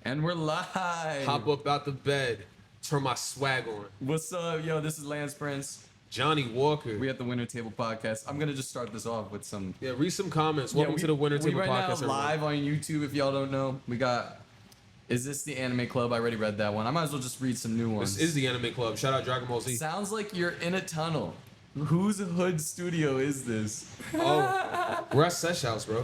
And we're live. Hop up out the bed, turn my swag on. What's up, yo? This is Lance Prince. Johnny Walker. We at the Winter Table Podcast. I'm gonna just start this off with some. Yeah, read some comments. Welcome to the Winter Table right Podcast. Now live on YouTube. If y'all don't know, we got. Is this the Anime Club? I already read that one. I might as well just read some new ones. This is the Anime Club. Shout out Dragon Ball Z. Sounds like you're in a tunnel. Whose hood studio is this? Oh, we're at Sesh house, bro.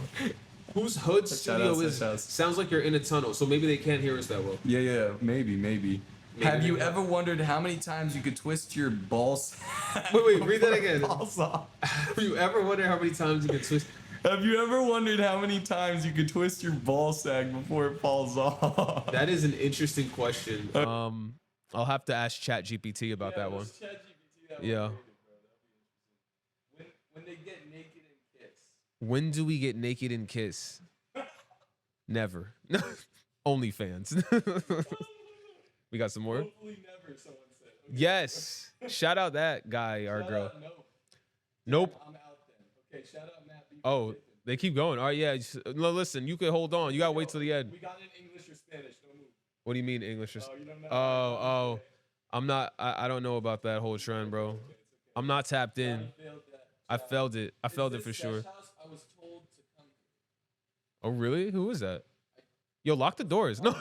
Whose hood studio is? Sounds like you're in a tunnel, so maybe they can't hear us that well. Yeah, maybe. Have you ever wondered how many times you could twist your balls? Wait, read that again. Have Have you ever wondered how many times you can twist? Have you ever wondered how many times you could twist your ball sack before it falls off? That is an interesting question. I'll have to ask ChatGPT about that one. Yeah. When they get naked and kiss. When do we get naked and kiss? Never. OnlyFans. We got some more? Hopefully never, someone said. Okay. Yes. Shout out that guy or Shout girl. out, no. Nope. I'm out then. Okay, shout out Matt. Oh, they keep going. All right, yeah. No, listen, you can hold on. You got to wait till the end. We got it in English or Spanish. Don't move. What do you mean English? Oh, you don't know? Oh. I'm not, I don't know about that whole trend, bro. Okay. I'm not tapped in. I felt it. I felt it for sure. House, I was told to come here. Oh, really? Who is that? Yo, lock the doors. No.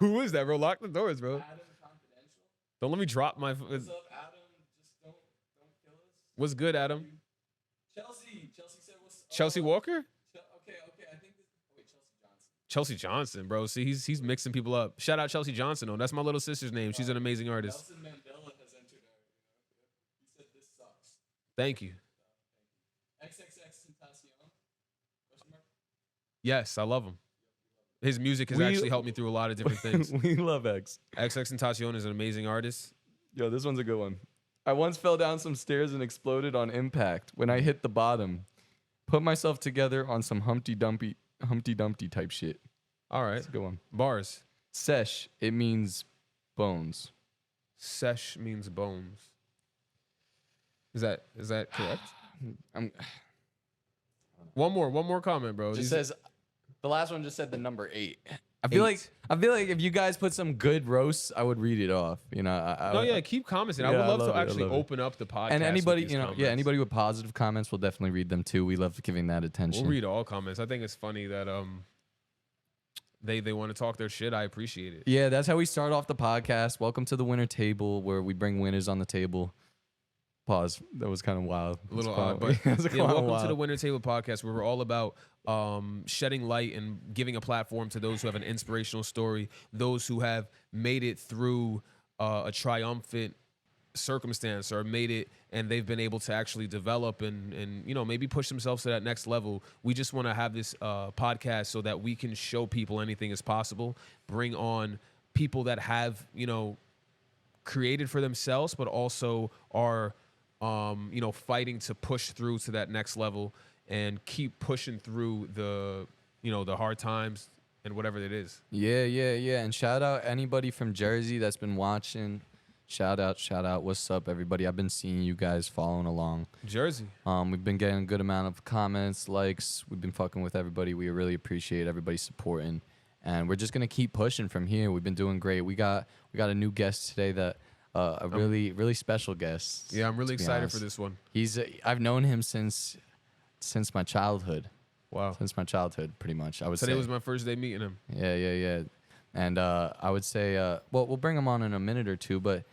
Who is that, bro? Lock the doors, bro. Adam Confidential. Don't let me drop my. What's up, Adam? Just don't kill us. What's good, Adam? Chelsea said what's Chelsea Walker? Okay, I think this. Wait, Chelsea Johnson. Chelsea Johnson, bro. See, he's mixing people up. Shout out Chelsea Johnson, though. That's my little sister's name. She's an amazing artist. Nelson Mandela has entered our. He said this sucks. Thank you. XXX Tentacion? Question mark? Yes, I love him. His music has actually helped me through a lot of different things. We love X. XXXTentacion is an amazing artist. Yo, this one's a good one. I once fell down some stairs and exploded on impact. When I hit the bottom, put myself together on some Humpty Dumpty type shit. All right. That's a good one. Bars. Sesh, it means bones. Sesh means bones. Is that correct? One more comment, bro. Just says the last one just said the number 8. I feel like if you guys put some good roasts, I would read it off. You know, keep commenting. I Yeah, would I love love to it, I actually love it. open up the podcast. and anybody, with you these know, comments. yeah, anybody with positive comments, we'll definitely read them too. We love giving that attention. We'll read all comments. I think it's funny that they want to talk their shit. I appreciate it. Yeah, that's how we start off the podcast. Welcome to the Winner Table, where we bring winners on the table. Pause. That was kind of wild. A little That's odd, quite- but that's yeah, quite welcome wild. to the Winter Table Podcast, where we're all about shedding light and giving a platform to those who have an inspirational story, those who have made it through a triumphant circumstance or made it and they've been able to actually develop and you know, maybe push themselves to that next level. We just want to have this podcast so that we can show people anything is possible, bring on people that have, you know, created for themselves, but also are you know, fighting to push through to that next level and keep pushing through the, you know, the hard times and whatever it is. Yeah. And shout out anybody from Jersey that's been watching. Shout out. What's up, everybody? I've been seeing you guys following along. Jersey. We've been getting a good amount of comments, likes. We've been fucking with everybody. We really appreciate everybody supporting. And we're just gonna keep pushing from here. We've been doing great. We got a new guest today that a really special guest. Yeah, I'm really to be excited honest. for this one. I've known him since my childhood. Wow. Since my childhood, pretty much. I would Today say. was my first day meeting him. Yeah. And I would say, well, we'll bring him on in a minute or two, but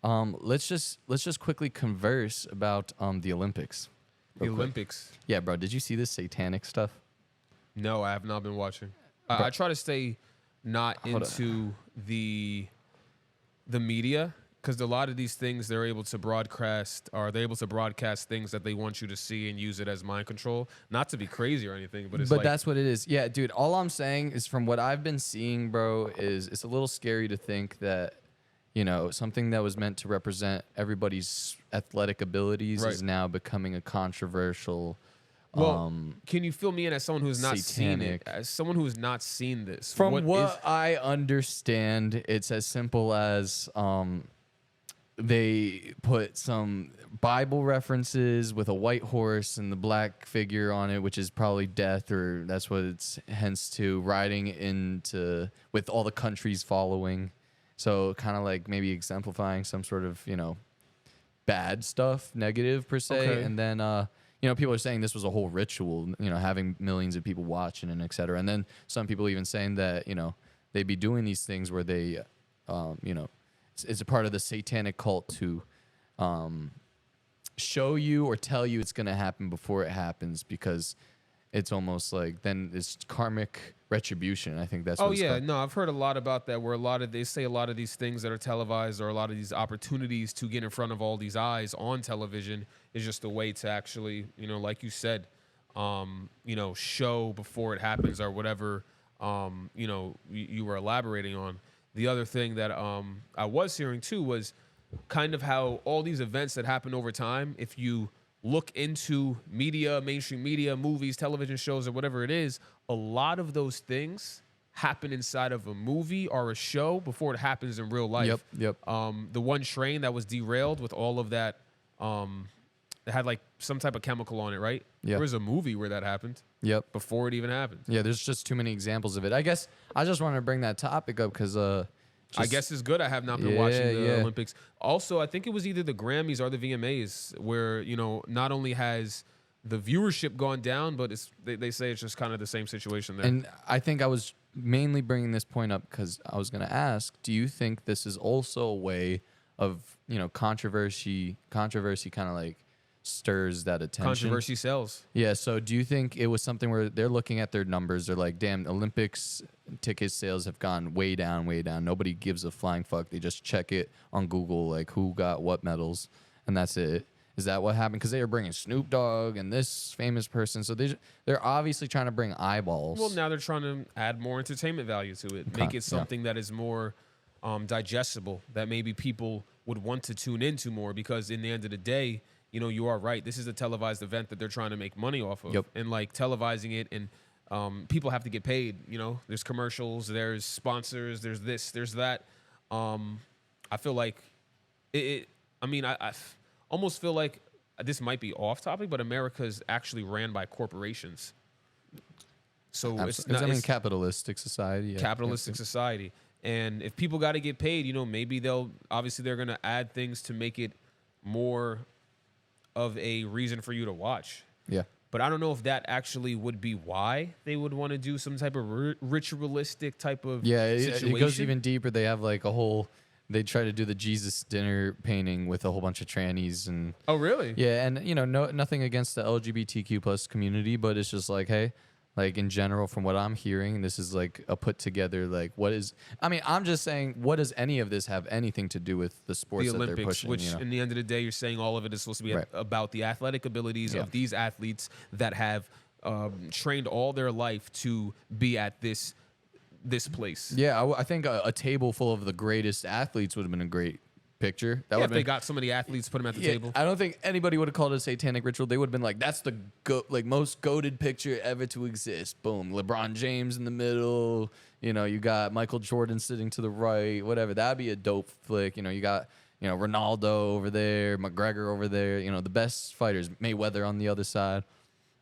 let's just quickly converse about the Olympics. The real quick. Olympics. Yeah, bro. Did you see this satanic stuff? No, I have not been watching. Bro. I try to stay not Hold into the media, because a lot of these things they're able to broadcast things that they want you to see and use it as mind control. Not to be crazy or anything, but it's like, that's what it is. Yeah, dude. All I'm saying is, from what I've been seeing, bro, is it's a little scary to think that, you know, something that was meant to represent everybody's athletic abilities Right. is now becoming a controversial. well, can you fill me in as someone who has not seen it? satanic. As someone who has not seen this, From what what is- I understand, it's as simple as they put some Bible references with a white horse and the black figure on it, which is probably death, or that's what it's hence to, riding into with all the countries following. So kind of like maybe exemplifying some sort of, bad stuff, negative per se. Okay. And then, people are saying this was a whole ritual, having millions of people watching and et cetera. And then some people even saying that, they'd be doing these things where they, it's a part of the satanic cult to show you or tell you it's going to happen before it happens, because it's almost like then it's karmic retribution. I think that's what it's called. No, I've heard a lot about that, where they say a lot of these things that are televised, or a lot of these opportunities to get in front of all these eyes on television, is just a way to actually, like you said, show before it happens, or whatever, you were elaborating on. The other thing that I was hearing too was kind of how all these events that happen over time, if you look into media, mainstream media, movies, television shows, or whatever it is, a lot of those things happen inside of a movie or a show before it happens in real life. Yep. The one train that was derailed with all of that, it had like some type of chemical on it, right? Yeah. There was a movie where that happened. Yep. Before it even happened. Yeah, there's just too many examples of it. I guess I just wanted to bring that topic up because I guess it's good. I have not been watching the Olympics. Also, I think it was either the Grammys or the VMAs where, not only has the viewership gone down, but they say it's just kind of the same situation there. And I think I was mainly bringing this point up because I was going to ask, do you think this is also a way of, controversy kind of like stirs that attention? Controversy sells. Yeah, so do you think it was something where they're looking at their numbers, they're like, damn, Olympics ticket sales have gone way down, way down. Nobody gives a flying fuck. They just check it on Google, like who got what medals, and that's it. Is that what happened? Because they were bringing Snoop Dogg and this famous person, so they're obviously trying to bring eyeballs. Well, now they're trying to add more entertainment value to it. Okay, Make it something that is more digestible, that maybe people would want to tune into more, because in the end of the day, you are right. This is a televised event that they're trying to make money off of. Yep. And like televising it, and people have to get paid. There's commercials, there's sponsors, there's this, there's that. I feel like I almost feel like this might be off topic, but America's actually ran by corporations. So it's capitalistic society. Yeah. Capitalistic society. And if people got to get paid, maybe they're going to add things to make it more of a reason for you to watch. Yeah. But I don't know if that actually would be why they would want to do some type of ritualistic type of situation. It goes even deeper. They have like they try to do the Jesus dinner painting with a whole bunch of trannies and. Oh, really? Yeah, and nothing against the LGBTQ plus community, but it's just like, hey, like in general, from what I'm hearing, this is like a put together, like I'm just saying, what does any of this have anything to do with the sports the Olympics, that they're pushing? Which in the end of the day, you're saying all of it is supposed to be about the athletic abilities of these athletes that have trained all their life to be at this place. Yeah, I think a table full of the greatest athletes would have been a great picture. If they got so many athletes, put them at the table. I don't think anybody would have called it a satanic ritual. They would have been like, that's the most goated picture ever to exist. Boom. LeBron James in the middle. You got Michael Jordan sitting to the right, whatever. That'd be a dope flick. You got, Ronaldo over there, McGregor over there, the best fighters, Mayweather on the other side.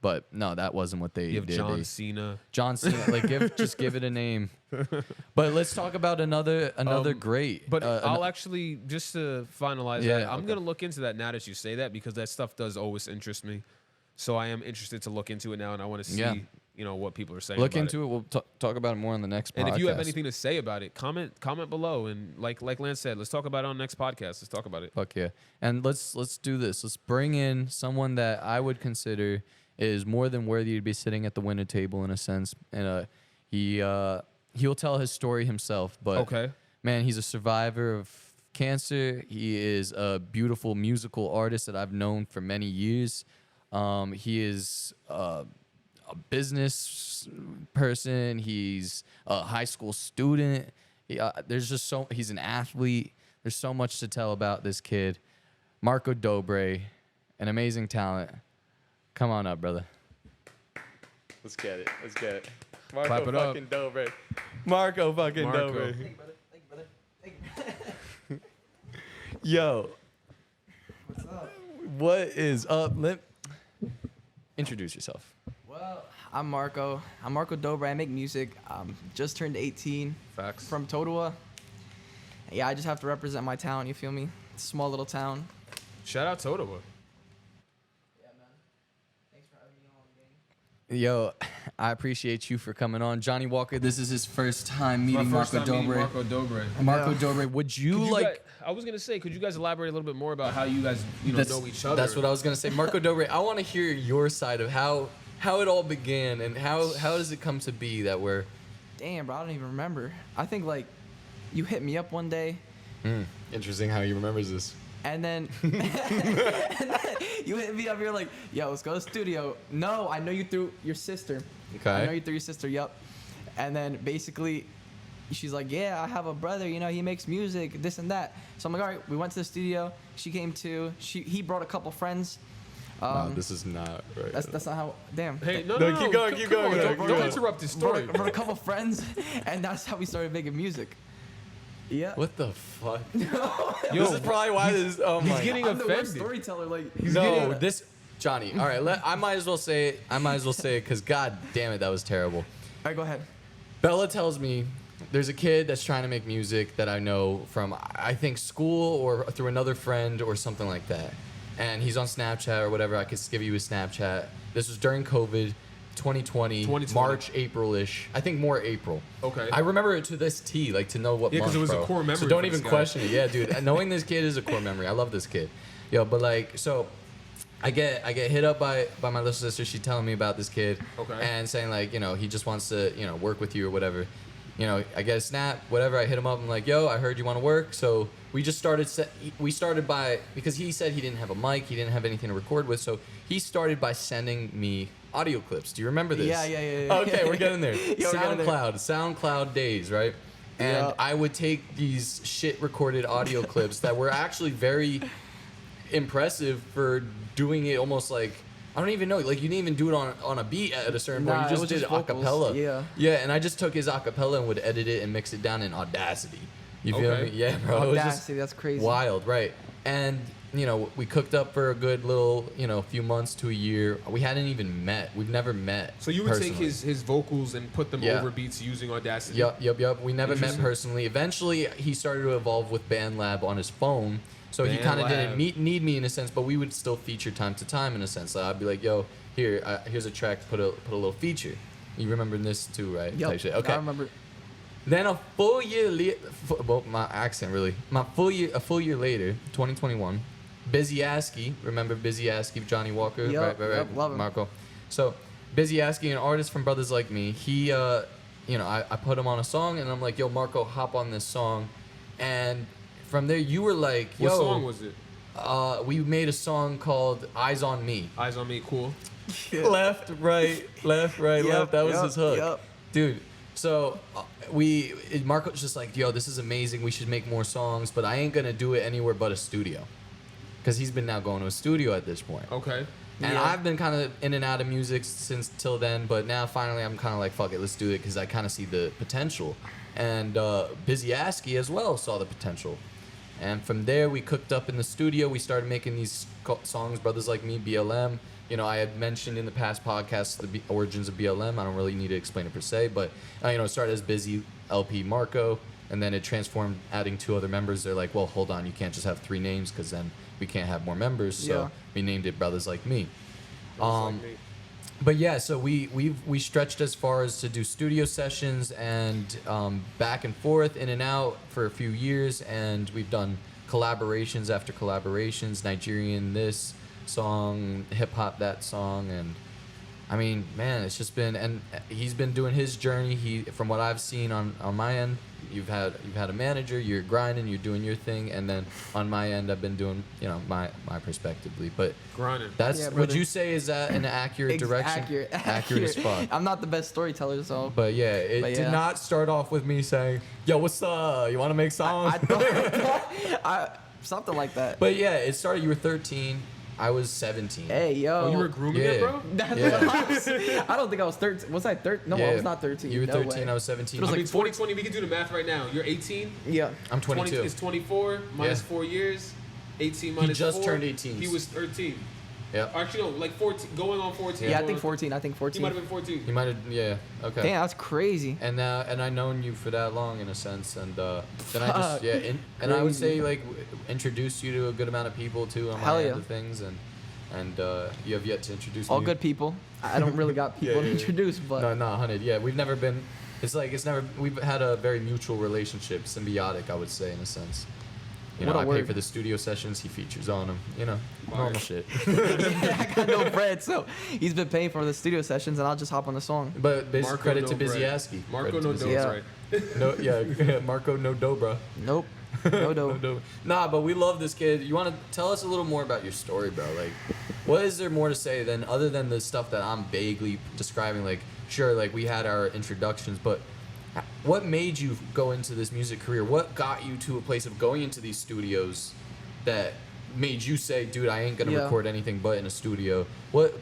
But no, that wasn't what they did. John Cena. John Cena, just give it a name. But let's talk about another great. But I'll actually, just to finalize that, I'm going to look into that now that you say that, because that stuff does always interest me. So I am interested to look into it now, and I want to see, what people are saying. Look into it. We'll talk about it more on the next podcast. And if you have anything to say about it, comment below. And like Lance said, let's talk about it on the next podcast. Let's talk about it. Fuck yeah. And let's do this. Let's bring in someone that I would consider is more than worthy to be sitting at the winner table in a sense. And he'll tell his story himself. But okay, man, he's a survivor of cancer. He is a beautiful musical artist that I've known for many years. He is a business person. He's a high school student. He's an athlete. There's so much to tell about this kid. Marko Dobre, an amazing talent. Come on up, brother. Let's get it. Marko Clap it up. fucking Dobre. Marko fucking Marko. Dobre. Thank you, brother. Thank you, brother. Thank you. Yo, what is up? Introduce yourself. Well, I'm Marco. I'm Marko Dobre. I make music. Just turned 18. Facts. From Totowa. Yeah, I just have to represent my town. You feel me? It's a small little town. Shout out Totowa. Yeah, man. Thanks for having me on, gang. Yo, I appreciate you for coming on. Johnny Walker, this is his first time meeting Marko Dobre. Marko Dobre. Marko Dobre, would you like... I was gonna say, could you guys elaborate a little bit more about how you guys, know each other? That's what I was gonna say. Marko Dobre, I want to hear your side of how it all began and how does it come to be that we're... Damn, bro, I don't even remember. I think, like, you hit me up one day. Interesting how he remembers this. And then, and then you hit me up. You're like, yo, let's go to the studio. No, I know you through your sister. Okay. I know you through your sister, yup. And then basically, she's like, yeah, I have a brother, he makes music, this and that. So I'm like, all right, we went to the studio. She came too. He brought a couple friends. No, this is not right. That's not how, damn. Hey, no, keep going, keep going. Don't interrupt his story. Brought a couple friends, and that's how we started making music. Yeah. What the fuck? Yo, This is probably why this... Oh he's my getting I'm the worst offended. storyteller, like. No, this... Johnny, all right, I might as well say it because god damn it, that was terrible. All right, go ahead. Bella tells me there's a kid that's trying to make music that I know from, I think, school or through another friend or something like that. And he's on Snapchat or whatever. I could give you his Snapchat. This was during COVID, 2020. March, April-ish. I think more April. Okay. I remember it to this T, like to know what month, because it was bro. a core memory. So don't for even this guy. question it. Yeah, dude. And knowing this kid is a core memory. I love this kid. Yo, but like, so I get hit up by my little sister. She's telling me about this kid. Okay. And saying like, he just wants to, work with you or whatever. I get a snap, whatever. I hit him up. I'm like, yo, I heard you want to work. So we just started. We started by, because he said he didn't have a mic, he didn't have anything to record with. So he started by sending me audio clips. Do you remember this? Yeah. Okay, we're getting there. Yeah, we're getting there. SoundCloud days, right? And I would take these shit recorded audio clips that were actually very impressive for doing it almost like, I don't even know, like you didn't even do it on a beat at a certain point. You just did it acapella. Yeah, and I just took his acapella and would edit it and mix it down in Audacity. You feel me? Yeah, bro. Audacity, it was just that's crazy. Wild, right? And we cooked up for a good little, few months to a year. We hadn't even met. We've never met. So you would personally. take his vocals and put them over beats using Audacity? Yep. We never met personally. Eventually, he started to evolve with BandLab on his phone. So he kind of didn't need me in a sense, but we would still feature time to time in a sense. Like I'd be like, yo, here's a track, put a little feature. You remember this too, right? Yep, Okay. I remember. Then a full year a full year later, 2021, Busy Askey, remember Busy Askey, Johnny Walker? Yep, right, yep, love him. Marco. So Busy Askey, an artist from Brothers Like Me, he, I put him on a song and I'm like, yo, Marco, hop on this song. And from there, you were like, yo. What song was it? We made a song called Eyes on Me. Eyes on Me, cool. Left, right. That was his hook. Yep. Dude, so Marco's just like, yo, this is amazing. We should make more songs, but I ain't going to do it anywhere but a studio. Because he's been now going to a studio at this point. Okay. And I've been kind of in and out of music since till then, but now finally I'm kind of like, fuck it, let's do it, because I kind of see the potential. And Busy Askey as well saw the potential. And from there, we cooked up in the studio. We started making these songs, Brothers Like Me, BLM. I had mentioned in the past podcasts the origins of BLM. I don't really need to explain it per se, but it started as Busy, LP, Marco, and then it transformed, adding 2 other members. They're like, well, hold on, you can't just have 3 names because then we can't have more members. So we named it Brothers Like Me. But yeah, so we stretched as far as to do studio sessions and back and forth, in and out for a few years, and we've done collaborations after collaborations, Nigerian this song, hip hop that song, and I mean, man, it's just been, and he's been doing his journey. He, from what I've seen on my end, you've had a manager, you're grinding, you're doing your thing, and then on my end, I've been doing, my perspectively. But grinding. That's, would you say, is that an accurate direction? Accurate as fuck. I'm not the best storyteller, so. But yeah, it did not start off with me saying, "Yo, what's up? You want to make songs?" I thought something like that. But yeah, it started. You were 13. I was 17. Hey, yo. Oh, you were grooming it, bro? Yeah. I don't think I was 13. Was I 13? No, I was not 13. You were No 13. way. I was 17. It was like 2020. We can do the math right now. You're 18. Yeah. I'm 22. It's 24 minus 4 years. 18 minus just 4. turned 18. He was 13. Yeah. Actually, no, like 14, going on 14. Yeah, I think 14. I think He 14. might have been 14. You might have, yeah. Okay. Damn, that's crazy. And I've known you for that long in a sense, and then I just Fuck. and I would Crazy. say like introduce you to a good amount of people too on Hell my yeah. end of things, and you have yet to introduce All me. good people. I don't really got people to yeah. introduce, but No, 100. Yeah, we've never been. It's never. We've had a very mutual relationship, symbiotic, I would say, in a sense. You know, What a I pay word. for the studio sessions. He features on them. You know, Fire. normal shit. I got no bread, so he's been paying for the studio sessions, and I'll just hop on the song. But Marko credit to Dobre. Bizyaski. Marco no Dobre. Yeah. Dobre. No, yeah, Marco no Dobre. Nope. No, no. No. Nah, but we love this kid. You want to tell us a little more about your story, bro? Like, what is there more to say than other than the stuff that I'm vaguely describing? Like, sure, like we had our introductions, but what made you go into this music career? What got you to a place of going into these studios that made you say, dude, I ain't gonna Yeah. record anything but in a studio? What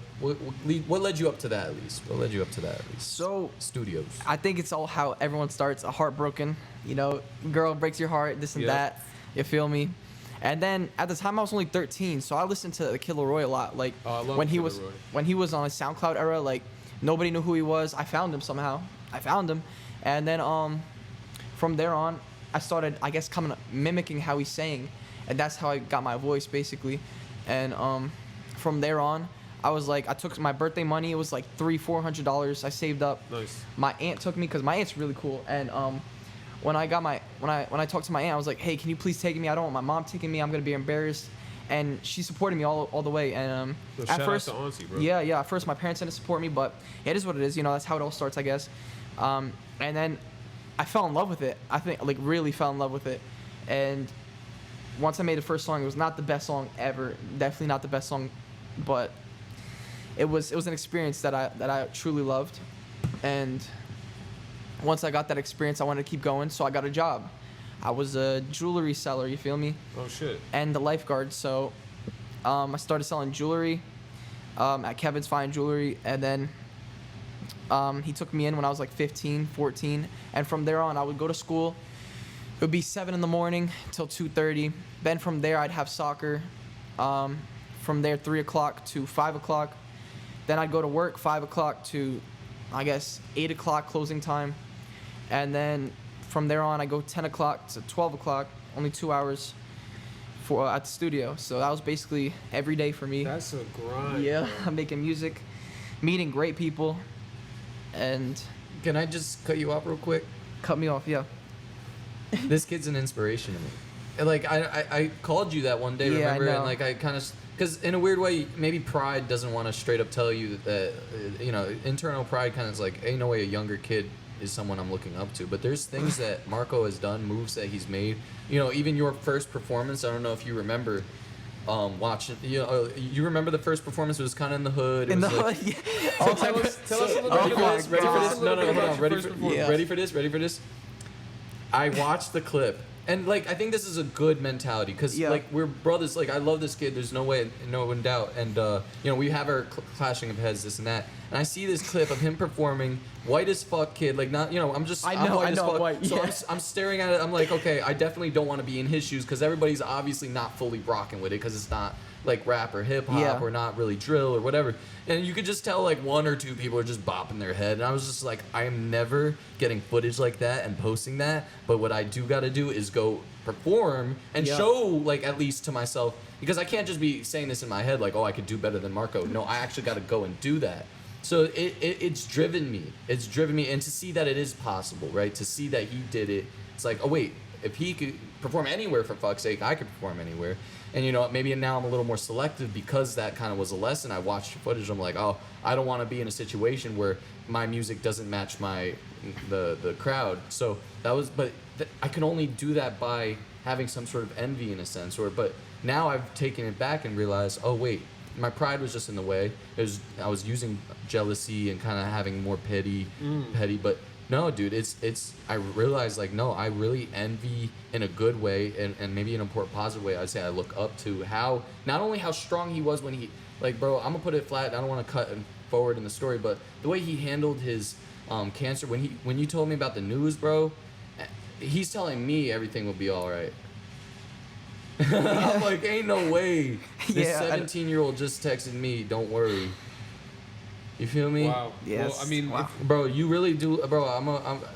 led you up to that at least? What led you up to that at least? So Studios. I think it's all how everyone starts. A heartbroken, girl breaks your heart, this and Yep. that. You feel me? And then at the time I was only 13, so I listened to the Killer Roy a lot. Like Oh, I love when he Killer was Roy. when he was on his SoundCloud era, like nobody knew who he was. I found him somehow. I found him, and then from there on, I started, I guess, mimicking how he sang, and that's how I got my voice basically. And from there on, I was like, I took my birthday money. It was like $300-400. I saved up. Nice. My aunt took me because my aunt's really cool. And when I talked to my aunt, I was like, hey, can you please take me? I don't want my mom taking me. I'm gonna be embarrassed. And she supported me all the way. And So at shout out first, to Auntie, bro. yeah. At first, my parents didn't support me, but it is what it is. That's how it all starts, I guess. And then I fell in love with it. I think like really fell in love with it. And once I made the first song, it was not the best song ever. Definitely not the best song, but it was an experience that I truly loved. And once I got that experience, I wanted to keep going, so I got a job. I was a jewelry seller, you feel me? Oh shit. And the lifeguard. So I started selling jewelry at Kevin's Fine Jewelry, and then he took me in when I was like 15, 14, and from there on I would go to school. It would be 7 in the morning till 2:30. Then from there I'd have soccer. From there 3 o'clock to 5 o'clock. Then I'd go to work 5 o'clock to, I guess, 8 o'clock closing time. And then from there on I go 10 o'clock to 12 o'clock, only 2 hours at the studio. So that was basically every day for me. That's a grind. Yeah, bro. I'm making music, meeting great people, and Can I just cut you off real quick? cut me off. Yeah. This kid's an inspiration to me. And, like I called you that one day, Yeah, I remember? And know. like I kind of, because in a weird way, maybe pride doesn't want to straight up tell you that, internal pride kind of is like, ain't no way a younger kid is someone I'm looking up to. But there's things that Marco has done, moves that he's made. Even your first performance. I don't know if you remember. Watching, you remember the first performance? It was kind of in the hood. It In the was like, hood. Yeah. So tell us a little Oh bit my about ready for God. this? No, hold on. Ready for, Yeah. ready for this? I watched the clip, and like I think this is a good mentality because Yeah. like we're brothers. Like I love this kid. There's no way, no in doubt. And we have our clashing of heads, this and that. And I see this clip of him performing, white as fuck kid. Like not, I'm just. I I'm know, white I as know, fuck. white, So yeah. I'm staring at it. I'm like, okay, I definitely don't want to be in his shoes because everybody's obviously not fully rocking with it because it's not like rap or hip hop Yeah. or not really drill or whatever. And you could just tell like 1 or 2 people are just bopping their head. And I was just like, I am never getting footage like that and posting that. But what I do got to do is go perform and Yeah. show like at least to myself, because I can't just be saying this in my head like, oh, I could do better than Marco. No, I actually got to go and do that. So it's driven me. It's driven me. And to see that it is possible, right? To see that he did it. It's like, oh, wait, if he could perform anywhere, for fuck's sake, I could perform anywhere. And maybe now I'm a little more selective because that kind of was a lesson. I watched the footage. I'm like, oh, I don't want to be in a situation where my music doesn't match the crowd. So that was, but I can only do that by having some sort of envy in a sense. But now I've taken it back and realized, oh wait, my pride was just in the way. I was using jealousy and kind of having more petty. But no, dude, it's. I realized like no, I really envy in a good way and maybe in a more positive way. I'd say I look up to how not only how strong he was when he like, bro. I'm gonna put it flat. I don't want to cut forward in the story, but the way he handled his cancer when you told me about the news, bro. He's telling me everything will be all right. I'm like, ain't no way. This Yeah, 17-year-old just texted me, don't worry. You feel me? Wow. Yes. Well, I mean, Wow. Bro, you really do, bro. I'm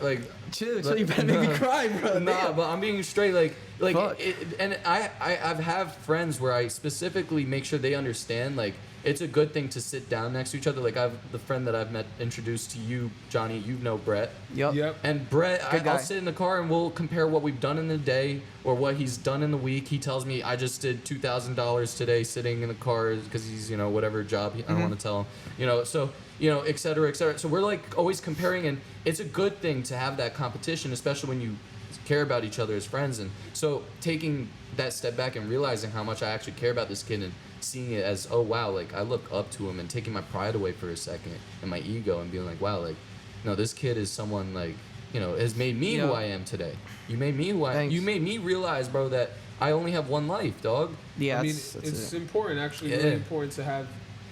like, Chill, you better make me cry, bro. nah, but I'm being straight, Fuck. and I've have friends where I specifically make sure they understand, like, it's a good thing to sit down next to each other. Like, I've the friend that I've met introduced to you, Johnny. You know Brett. Yep. And Brett, Good guy. I'll sit in the car and we'll compare what we've done in the day or what he's done in the week. He tells me I just did $2,000 today sitting in the car because he's, whatever job. I don't want to tell him. So, et cetera, et cetera. So we're like always comparing, and it's a good thing to have that competition, especially when you care about each other as friends. And so taking that step back and realizing how much I actually care about this kid and seeing it as, oh wow, like I look up to him, and taking my pride away for a second and my ego and being like, wow, like, no, this kid is someone like, has made me who I am today. You made me who I am. You made me realize, bro, that I only have one life, dog. Yeah, I mean, that's it's it. important, actually, really important to have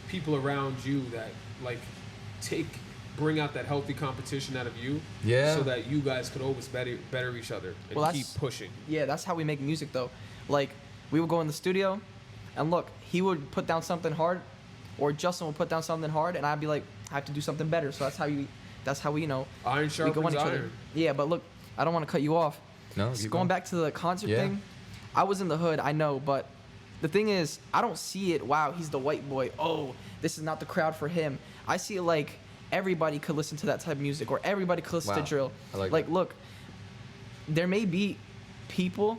people around you that like bring out that healthy competition out of you, so that you guys could always better each other and keep pushing. Yeah, that's how we make music, though. Like, we would go in the studio, and look, he would put down something hard, or Justin would put down something hard, and I'd be like, I have to do something better. So that's how we, Iron we sharpens go on each iron. other. Yeah, but look, I don't want to cut you off. No, Just keep going going. back to the concert thing, I was in the hood, I know, but the thing is, I don't see it, wow, he's the white boy. Oh, this is not the crowd for him. I see it like everybody could listen to that type of music, or everybody could listen to drill. I like that. Look, there may be people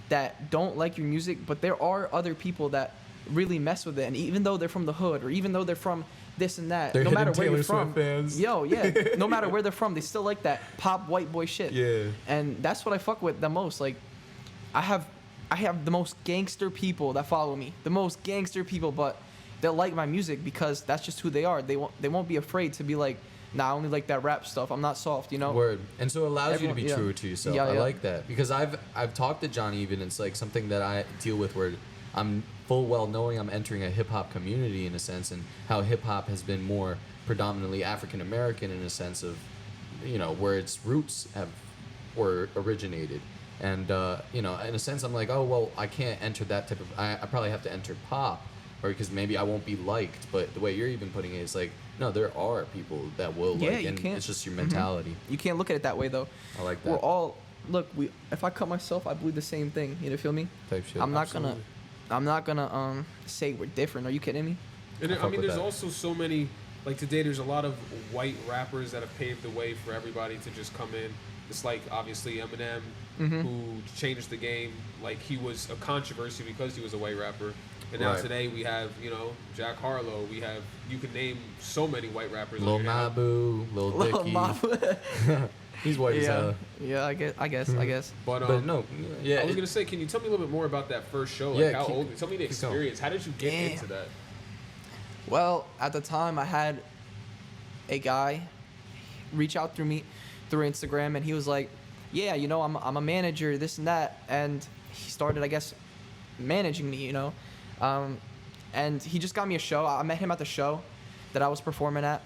that don't like your music, but there are other people that really mess with it. And even though they're from the hood, or even though they're from this and that, They're no matter hidden where you're Taylor from, Swift fans. no matter where they're from, they still like that pop white boy shit. Yeah. And that's what I fuck with the most. Like, I have the most gangster people that follow me, the most gangster people, but they like my music because that's just who they are. They won't be afraid to be like, nah, I only like that rap stuff. I'm not soft, Word. And so it allows Everyone- you to be true to yourself. Yeah, I yeah. like that, because I've talked to Johnny even. It's like something that I deal with where I'm full well knowing I'm entering a hip hop community in a sense, and how hip hop has been more predominantly African American in a sense of, where its roots were originated. And in a sense, I'm like, oh well, I can't enter that type of. I probably have to enter pop, or because maybe I won't be liked. But the way you're even putting it is like, no, there are people that will Yeah, like, you and can't- it's just your mentality. You can't look at it that way though. I like that. We're all if I cut myself, I bleed the same thing. You know, feel me? Type shit. I'm not gonna say we're different. Are you kidding me? And I I fuck mean, with there's that. also so many, like today, there's a lot of white rappers that have paved the way for everybody to just come in. It's like, obviously, Eminem, who changed the game. Like, he was a controversy because he was a white rapper. And now Right. today we have, Jack Harlow. We have, you can name so many white rappers. Lil right now. Mabu, Lil Lil Dicky. Mama. He's white as hell. Yeah, I guess. But, But no, yeah. I was gonna say, can you tell me a little bit more about that first show? Like, Yeah, how keep- old? Tell me the keep going. experience. How did you get Damn. into that? Well, at the time, I had a guy reach out through Instagram, and he was like, "Yeah, I'm a manager, this and that," and he started, I guess, managing me, and he just got me a show. I met him at the show that I was performing at,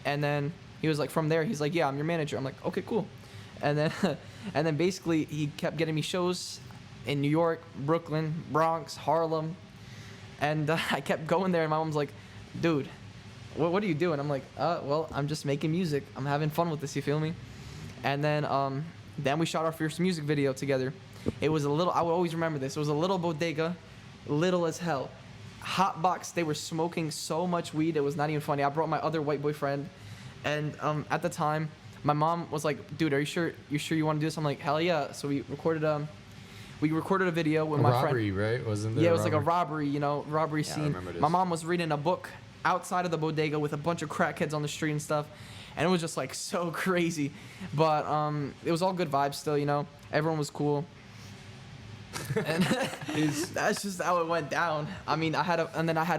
and then he was like, from there, he's like, "Yeah, I'm your manager." I'm like, "Okay, cool," and then and then basically he kept getting me shows in New York, Brooklyn, Bronx, Harlem. And I kept going there, and my mom's like, "Dude, what are you doing?" I'm like, well, I'm just making music. I'm having fun with this, you feel me?" And then we shot our first music video together. It was I would always remember this. It was a little bodega, little as hell. Hot box, they were smoking so much weed, it was not even funny. I brought my other white boyfriend, and at the time, my mom was like, "Dude, are you sure you want to do this?" I'm like, "Hell yeah." So we recorded a video with my friend. Robbery, right? Wasn't there? Yeah, it was like a robbery, robbery Yeah, I scene. remember this. My mom was reading a book outside of the bodega with a bunch of crackheads on the street and stuff, and it was just like so crazy. But it was all good vibes still, Everyone was cool. And that's just how it went down. I mean, I had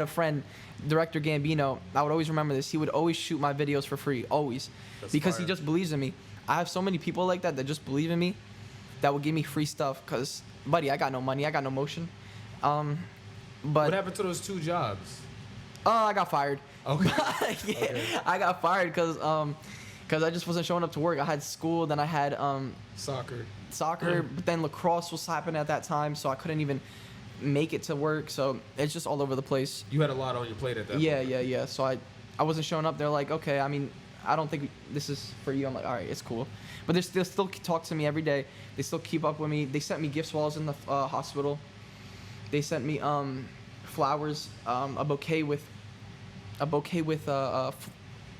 a friend, director Gambino. I would always remember this. He would always shoot my videos for free, always, because he just believes in me. I have so many people like that just believe in me, that would give me free stuff. Cause, buddy, I got no money, I got no motion. But What happened to those 2 jobs? I got fired. Okay. Yeah, Okay. I got fired because I just wasn't showing up to work. I had school, then I had Soccer. soccer, but then lacrosse was happening at that time, so I couldn't even make it to work. So it's just all over the place. You had a lot on your plate at that point. Yeah. So I wasn't showing up. They're like, okay, I mean, I don't think this is for you. I'm like, all right, it's cool. But they still talk to me every day. They still keep up with me. They sent me gifts while I was in the hospital. They sent me flowers, a bouquet with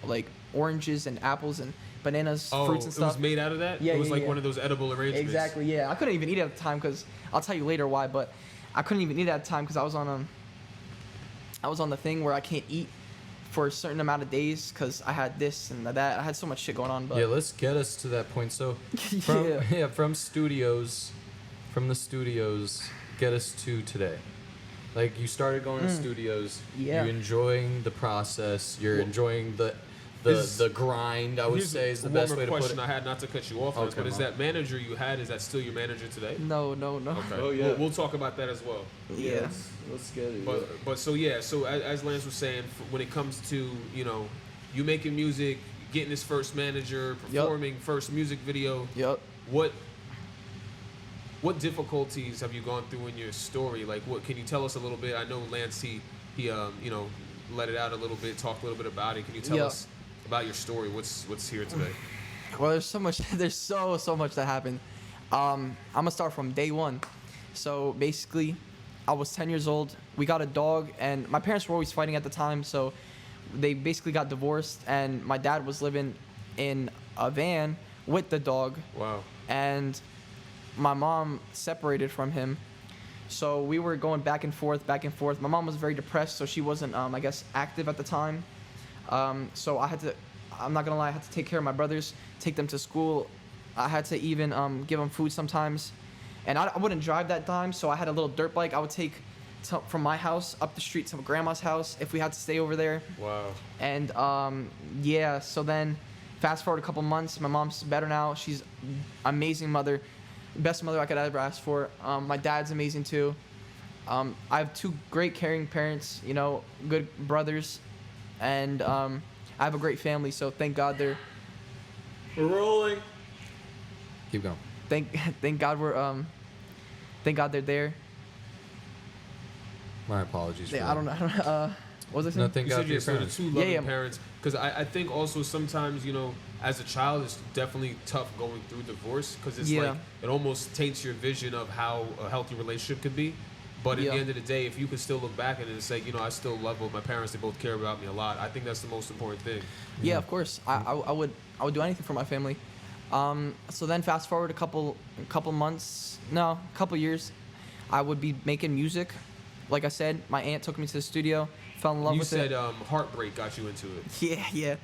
like oranges and apples and bananas, fruits and stuff. It was made out of that? Yeah, It was yeah, like yeah. one of those edible arrangements. Exactly, yeah. I couldn't even eat it at the time because I'll tell you later why, but I couldn't even eat it at the time because I was on the thing where I can't eat for a certain amount of days because I had this and that. I had so much shit going on. But Yeah, let's get us to that point. So, from the studios, get us to today. Like, you started going to studios. Yeah. You're enjoying the process. You're enjoying the grind, I would Here's say, is the one best more way to put question it. I had, not to cut you off on this, Okay, but is Mom. that manager you had, is that still your manager today? No. Okay. Oh, yeah. We'll talk about that as well. Yeah. Let's get it. But so as Lance was saying, when it comes to, you making music, getting this first manager, performing first music video, Yep. what difficulties have you gone through in your story? Like, what can you tell us a little bit? I know Lance, he let it out a little bit, talked a little bit about it. Can you tell us about your story? What's here today? Well, there's so much. There's so much that happened. I'm gonna start from day one. So basically, I was 10 years old. We got a dog, and my parents were always fighting at the time. So they basically got divorced, and my dad was living in a van with the dog, Wow. and my mom separated from him. So we were going back and forth. My mom was very depressed, so she wasn't, I guess, active at the time. So I'm not gonna lie, I had to take care of my brothers, take them to school. I had to even give them food sometimes. And I wouldn't drive that time, so I had a little dirt bike. I would take from my house up the street to my grandma's house if we had to stay over there. Wow. And so then fast forward a couple months, my mom's better now. She's amazing mother, best mother I could ever ask for. My dad's amazing too. I have two great caring parents, good brothers, and I have a great family. So thank God We're rolling. Keep going. thank God thank God they're there. My apologies. Yeah, for I don't know. What was I saying? No, thank You God said for your so the parents. two loving Yeah. parents. Because I think also sometimes, as a child, it's definitely tough going through divorce because it's Yeah. like it almost taints your vision of how a healthy relationship could be. But at Yeah. the end of the day, if you could still look back and say, I still love both my parents, they both care about me a lot, I think that's the most important thing. Yeah, of course. I would do anything for my family. So then fast forward a couple years, I would be making music. Like I said, my aunt took me to the studio, fell in love You with said it. heartbreak got you into it.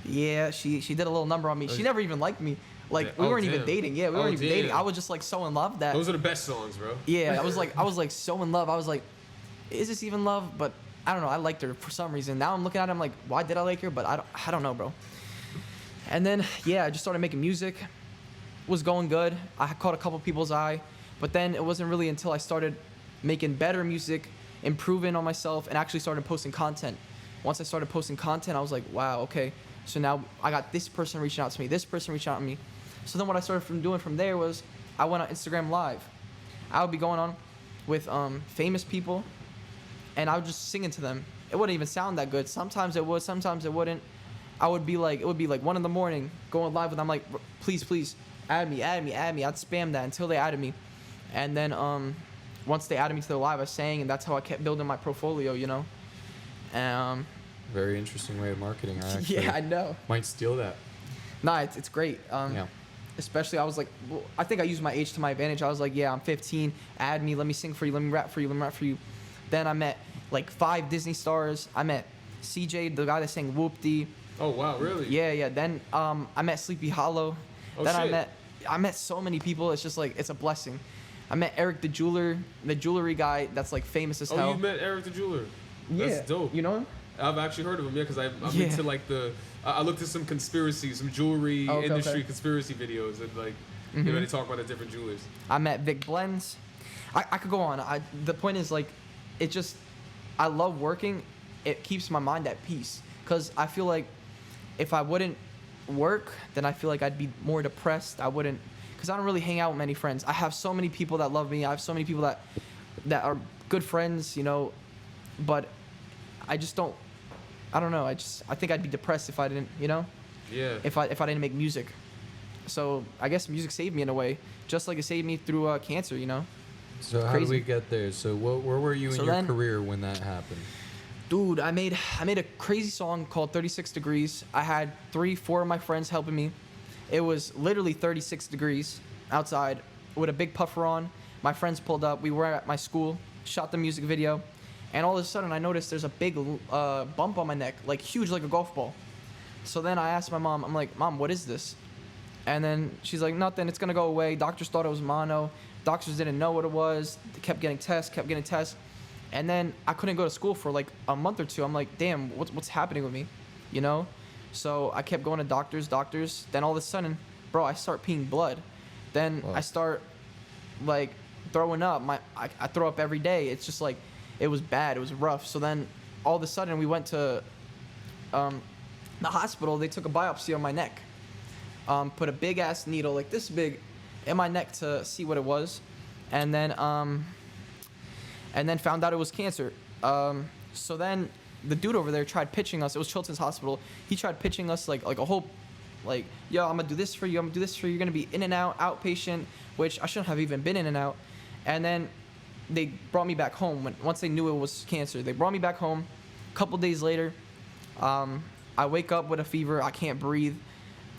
Yeah. She did a little number on me. She never even liked me. Like Yeah. we Oh, weren't even damn. dating. Yeah, we Oh, weren't even dating. damn. I was just like so in love that. Those are the best songs, bro. Yeah, I was like so in love. I was like, is this even love? But I don't know. I liked her for some reason. Now I'm looking at her, I'm like, why did I like her? But I don't know, bro. And then I just started making music. Was going good. I caught a couple people's eye, but then it wasn't really until I started making better music, improving on myself, and actually started posting content. Once I started posting content, I was like, wow, okay. So now I got this person reaching out to me, this person reaching out to me. So then what I started doing from there was I went on Instagram Live. I would be going on with famous people, and I would just singing to them. It wouldn't even sound that good. Sometimes it would, sometimes it wouldn't. It would be like 1 a.m. going live with them. I'm like, please, add me. I'd spam that until they added me. And then once they added me to the live, I sang, and that's how I kept building my portfolio, Very interesting way of marketing. I actually Yeah, I know. might steal that. Nah, it's great. Yeah. Especially, I was like, I think I used my age to my advantage. I was like, yeah, I'm 15. Add me. Let me sing for you. Let me rap for you. Then I met like 5 Disney stars. I met CJ, the guy that sang Whoop-Dee. Oh, wow, really? Yeah. Then I met Sleepy Hollow. Oh, Then shit. I met so many people. It's just like, it's a blessing. I met Eric the jeweler, the jewelry guy that's like famous as hell. Oh, you met Eric the jeweler. That's dope. You know him? I've actually heard of him, because I'm Yeah. into like I looked at some jewelry Okay, industry okay. conspiracy videos, and like, they talk about the different jewelers. I met Vic Blends. I could go on. The point is like, I love working. It keeps my mind at peace. Because I feel like if I wouldn't work, then I feel like I'd be more depressed. Because I don't really hang out with many friends. I have so many people that love me. I have so many people that that are good friends, you know, but I just don't. I don't know. I think I'd be depressed if I didn't, you know, Yeah. if I didn't make music. So I guess music saved me in a way, just like it saved me through cancer, you know. So how did we get there? So where were you in So your then- career when that happened? Dude, I made a crazy song called 36 Degrees. I had 4 of my friends helping me. It was literally 36 degrees outside with a big puffer on. My friends pulled up. We were at my school, shot the music video, and all of a sudden I noticed there's a big bump on my neck, like huge, like a golf ball. So then I asked my mom, I'm like, Mom, what is this? And then she's like, nothing, it's gonna go away. Doctors thought it was mono. Doctors didn't know what it was. They kept getting tests. And then I couldn't go to school for like a month or two. I'm like, damn, what's happening with me? You know? So I kept going to doctors. Then all of a sudden, bro, I start peeing blood. Then Wow. I start like throwing up. I throw up every day. It's just like, it was bad. It was rough. So then all of a sudden we went to the hospital. They took a biopsy on my neck. Put a big ass needle like this big in my neck to see what it was. And then found out it was cancer. So then the dude over there tried pitching us. It was Chilton's Hospital. He tried pitching us like a whole, like, yo, I'm gonna do this for you. You're gonna be in and out, outpatient, which I shouldn't have even been in and out. And then they brought me back home once they knew it was cancer. They brought me back home. A couple days later, I wake up with a fever. I can't breathe.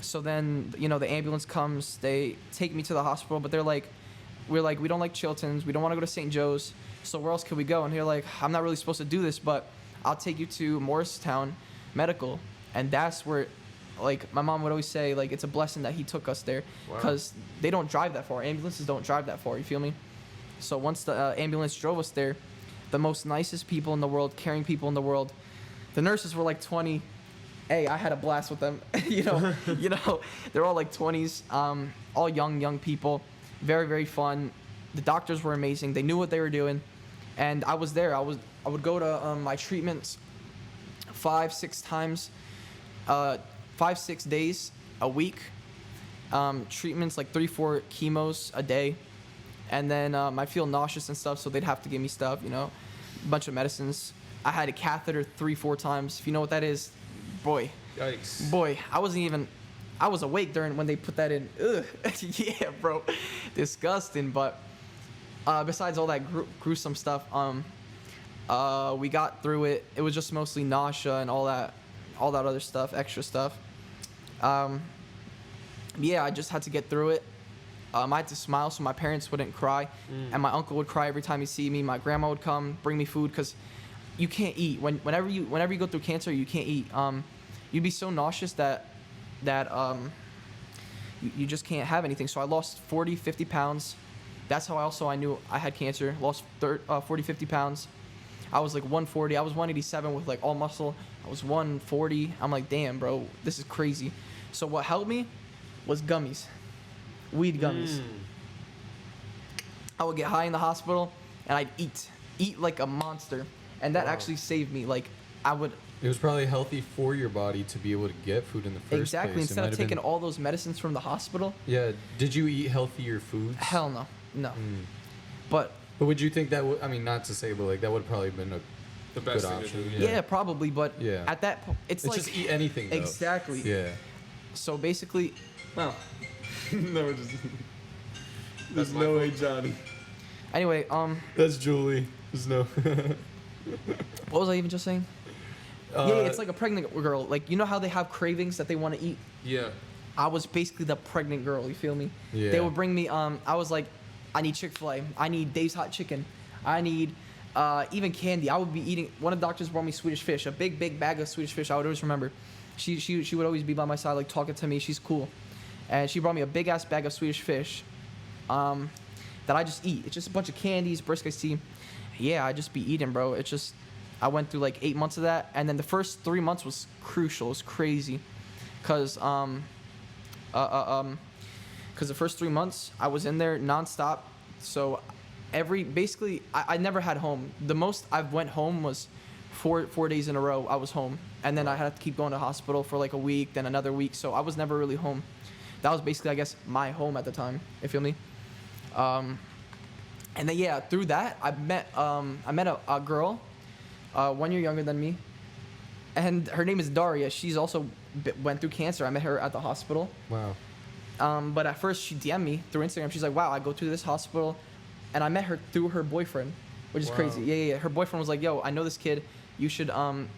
So then, you know, the ambulance comes. They take me to the hospital, but we're like, we don't like Chilton's. We don't want to go to St. Joe's. So where else could we go? And they're like, I'm not really supposed to do this, but I'll take you to Morristown Medical. And that's where, like, my mom would always say, like, it's a blessing that he took us there. Wow. Because they don't drive that far. Ambulances don't drive that far. You feel me? So once the ambulance drove us there, the most nicest people in the world, caring people in the world, the nurses were like 20. Hey, I had a blast with them. you know, they're all like 20s, all young people, very, very fun. The doctors were amazing. They knew what they were doing, and I was there. I would go to my treatments 5-6 times, 5-6 days a week. Treatments like 3-4 chemos a day, and then I feel nauseous and stuff, so they'd have to give me stuff, you know, a bunch of medicines. I had a catheter 3-4 times. If you know what that is, boy, Yikes. I was awake when they put that in. Ugh. Yeah, bro, disgusting. But besides all that gruesome stuff, we got through it. It was just mostly nausea and all that other stuff, extra stuff. Yeah, I just had to get through it. I had to smile so my parents wouldn't cry, and my uncle would cry every time he see me. My grandma would come bring me food because you can't eat whenever you go through cancer. You can't eat. You'd be so nauseous that you just can't have anything. So I lost 40-50 pounds. That's how I knew I had cancer. Lost 40-50 pounds. I was like 140. I was 187 with like all muscle. I was 140. I'm like, damn, bro, this is crazy. So what helped me was gummies, weed gummies. I would get high in the hospital and I'd eat like a monster, and that actually saved me. Like It was probably healthy for your body to be able to get food in the first exactly place. instead of taking all those medicines from the hospital. Yeah. Did you eat healthier foods? Hell no. But would you think that would? I mean, not to say, but like that would probably been The best good thing option. to do. yeah, probably. But Yeah. at that point, it's like just eat anything. Though. exactly. Yeah. So basically, No. No, just. There's no way, Johnny. anyway, That's Julie. There's no. what was I even just saying? Yeah, it's like a pregnant girl. Like, you know how they have cravings that they want to eat? Yeah. I was basically the pregnant girl, you feel me? Yeah. They would bring me, I was like, I need Chick-fil-A. I need Dave's Hot Chicken. I need even candy. I would be eating, one of the doctors brought me Swedish fish, a big bag of Swedish fish. I would always remember. She would always be by my side, like talking to me. She's cool. And she brought me a big ass bag of Swedish fish that I just eat. It's just a bunch of candies, brisk iced tea. Yeah, I just be eating, bro. It's just, I went through like 8 months of that, and then the first 3 months was crucial. It was crazy, cause the first 3 months I was in there nonstop. So basically I never had home. The most I've went home was four days in a row. I was home, and then I had to keep going to hospital for like a week, then another week. So I was never really home. That was basically, I guess, my home at the time. You feel me? And then yeah, through that I met a girl, 1 year younger than me, and her name is Daria. She's also went through cancer. I met her at the hospital. Wow. But at first she DM'd me through Instagram. She's like, wow, I go to this hospital, and I met her through her boyfriend, which is Wow. crazy. Yeah. Her boyfriend was like, yo, I know this kid. You should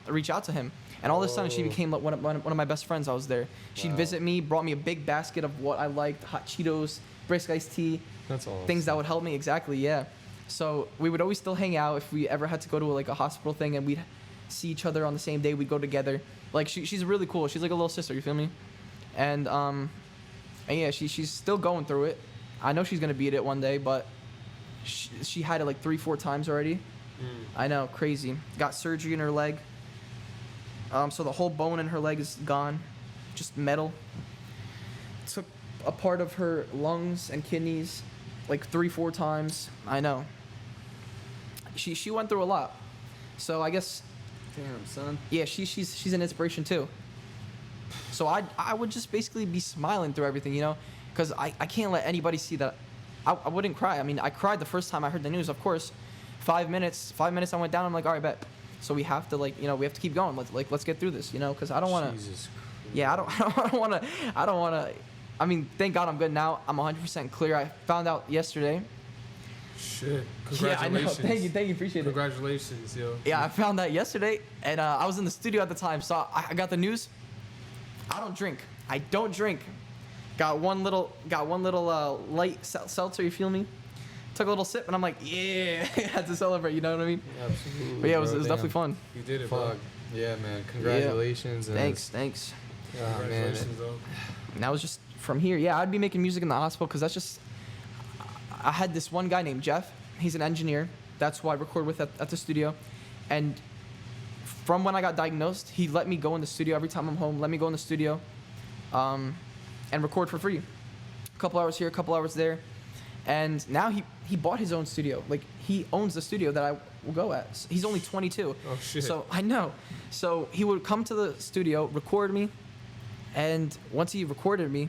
reach out to him. And all of a sudden she Whoa. became like one of my best friends. I was there. She'd Wow. visit me, brought me a big basket of what I liked, hot Cheetos, brisk iced tea, That's awesome. things that would help me. Exactly, yeah. So we would always still hang out if we ever had to go to like a hospital thing, and we'd see each other on the same day. We'd go together. Like she's really cool. She's like a little sister. You feel me? And yeah, she's still going through it. I know she's gonna beat it one day, but she had it like 3-4 times already. I know, crazy. Got surgery in her leg. So the whole bone in her leg is gone, just metal. Took a part of her lungs and kidneys, like 3-4 times. I know. She went through a lot. So I guess, Damn, son. yeah, she's an inspiration too. So I would just basically be smiling through everything, you know, because I can't let anybody see that. I wouldn't cry. I mean, I cried the first time I heard the news, of course. 5 minutes I went down. I'm like, all right, bet. So we have to we have to keep going. Let's get through this, you know, because I don't want to. Jesus Yeah, I don't want to. I don't want to. I mean, thank God I'm good now. I'm 100% clear. I found out yesterday. Shit. Yeah, I know. Congratulations. Thank you, appreciate it. Congratulations, yo. Yeah, I found that yesterday, and I was in the studio at the time, so I got the news. I don't drink. Got one little light seltzer. You feel me? Took a little sip, and I'm like, yeah, had to celebrate. You know what I mean? Absolutely. But yeah, it was bro, definitely damn. fun. You did it, bro. Fuck. Yeah, man. Congratulations. and Thanks. Oh, man. Congratulations, though. And that was just from here. Yeah, I'd be making music in the hospital because that's just. I had this one guy named Jeff. He's an engineer. That's who I record with at the studio. And from when I got diagnosed, he let me go in the studio every time I'm home. Let me go in the studio, and record for free. A couple hours here, a couple hours there, and now he bought his own studio. Like he owns the studio that I will go at. He's only 22. Oh, shit. So I know. So he would come to the studio, record me, and once he recorded me,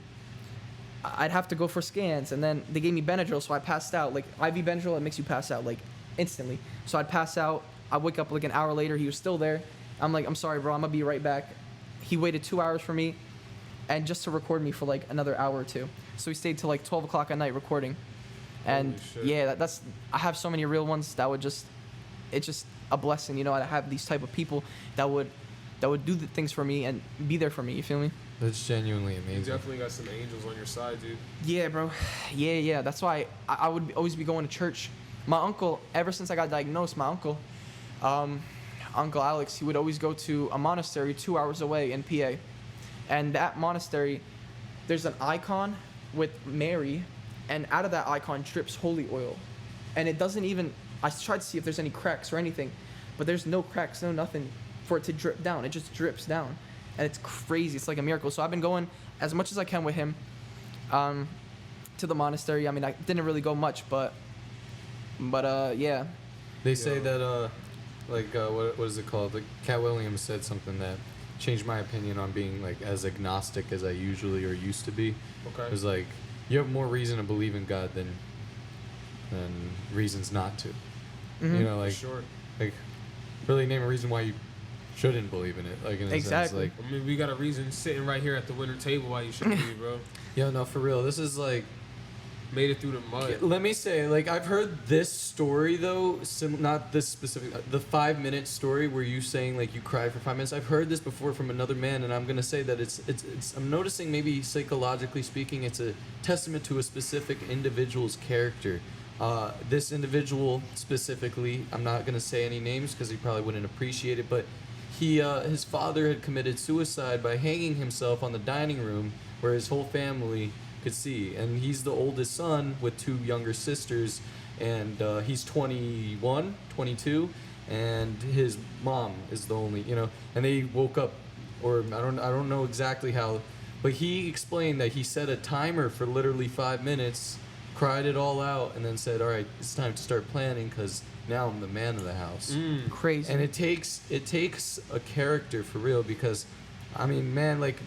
I'd have to go for scans, and then they gave me Benadryl, so I passed out. Like IV Benadryl, it makes you pass out like instantly. So I'd pass out. I'd wake up like an hour later. He was still there. I'm like, I'm sorry, bro. I'm gonna be right back. He waited 2 hours for me, and just to record me for like another hour or two. So he stayed till like 12 o'clock at night recording. And Holy shit. yeah, that's I have so many real ones that would just, it's just a blessing, you know. I have these type of people that would do the things for me and be there for me. You feel me? That's genuinely You amazing. definitely got some angels on your side, dude. Yeah, bro. Yeah. That's why I would always be going to church. My uncle, ever since I got diagnosed, my uncle, Uncle Alex, he would always go to a monastery 2 hours away in PA. And that monastery, there's an icon with Mary, and out of that icon drips holy oil. And it doesn't even, I tried to see if there's any cracks or anything, but there's no cracks, no nothing for it to drip down. It just drips down. And it's crazy. It's like a miracle. So I've been going as much as I can with him to the monastery. I mean, I didn't really go much, but yeah. They say that, what is it called? Like, Cat Williams said something that changed my opinion on being, like, as agnostic as I usually or used to be. Okay. It was like, you have more reason to believe in God than reasons not to. Mhm. You know, like, Sure. like, really name a reason why you shouldn't believe in it. Like, in a Exactly. sense, like, I mean, we got a reason sitting right here at the winter table why you should be, bro. yo, no, for real, this is, like, Made it through the mud. let me say, like, I've heard this story, though, not this specific, the 5-minute story where you saying, like, you cried for 5 minutes. I've heard this before from another man, and I'm going to say that it's I'm noticing maybe psychologically speaking, it's a testament to a specific individual's character. This individual specifically, I'm not going to say any names because he probably wouldn't appreciate it, but his father had committed suicide by hanging himself on the dining room where his whole family could see, and he's the oldest son with 2 younger sisters, and he's 21, 22, and his mom is the only, you know, and they woke up, or I don't know exactly how, but he explained that he set a timer for literally 5 minutes, cried it all out, and then said, all right, it's time to start planning because now I'm the man of the house. Crazy. And it takes a character for real, because I mean, man, like,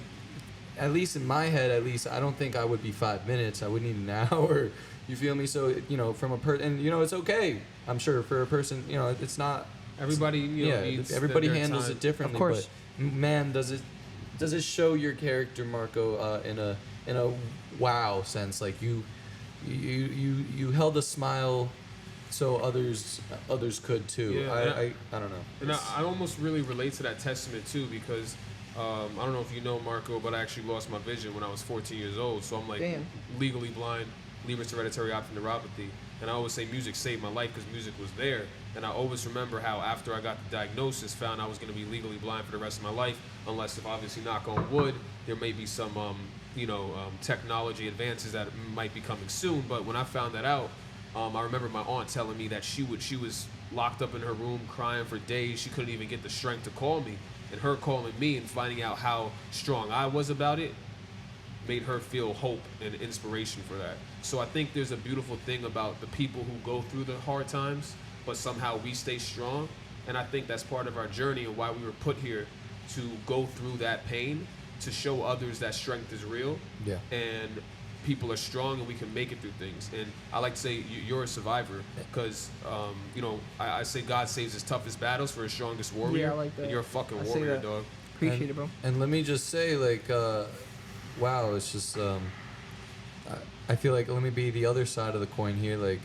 at least in my head, at least I don't think I would be 5 minutes. I would need an hour. You feel me? So from a person, and it's okay. I'm sure for a person, it's not. Everybody, needs everybody their handles time. it differently. Of course. But man, does it show your character, Marco, in a wow sense? Like you held a smile, so others could too. Yeah, I don't know. And I almost really relate to that testament too, because I don't know if you know, Marco, but I actually lost my vision when I was 14 years old. So I'm like Damn. legally blind, Leber's hereditary optic neuropathy. And I always say music saved my life because music was there. And I always remember how after I got the diagnosis, found I was going to be legally blind for the rest of my life, unless, if obviously knock on wood, there may be some technology advances that might be coming soon. But when I found that out, I remember my aunt telling me that she was locked up in her room crying for days. She couldn't even get the strength to call me. And her calling me and finding out how strong I was about it made her feel hope and inspiration for that. So I think there's a beautiful thing about the people who go through the hard times, but somehow we stay strong. And I think that's part of our journey and why we were put here, to go through that pain, to show others that strength is real. Yeah. And people are strong and we can make it through things. And I like to say you're a survivor because, I say God saves his toughest battles for his strongest warrior. Yeah, I like that. And you're a fucking I say warrior, that. dog. Appreciate it, bro. And let me just say, wow, it's just, I feel like, let me be the other side of the coin here.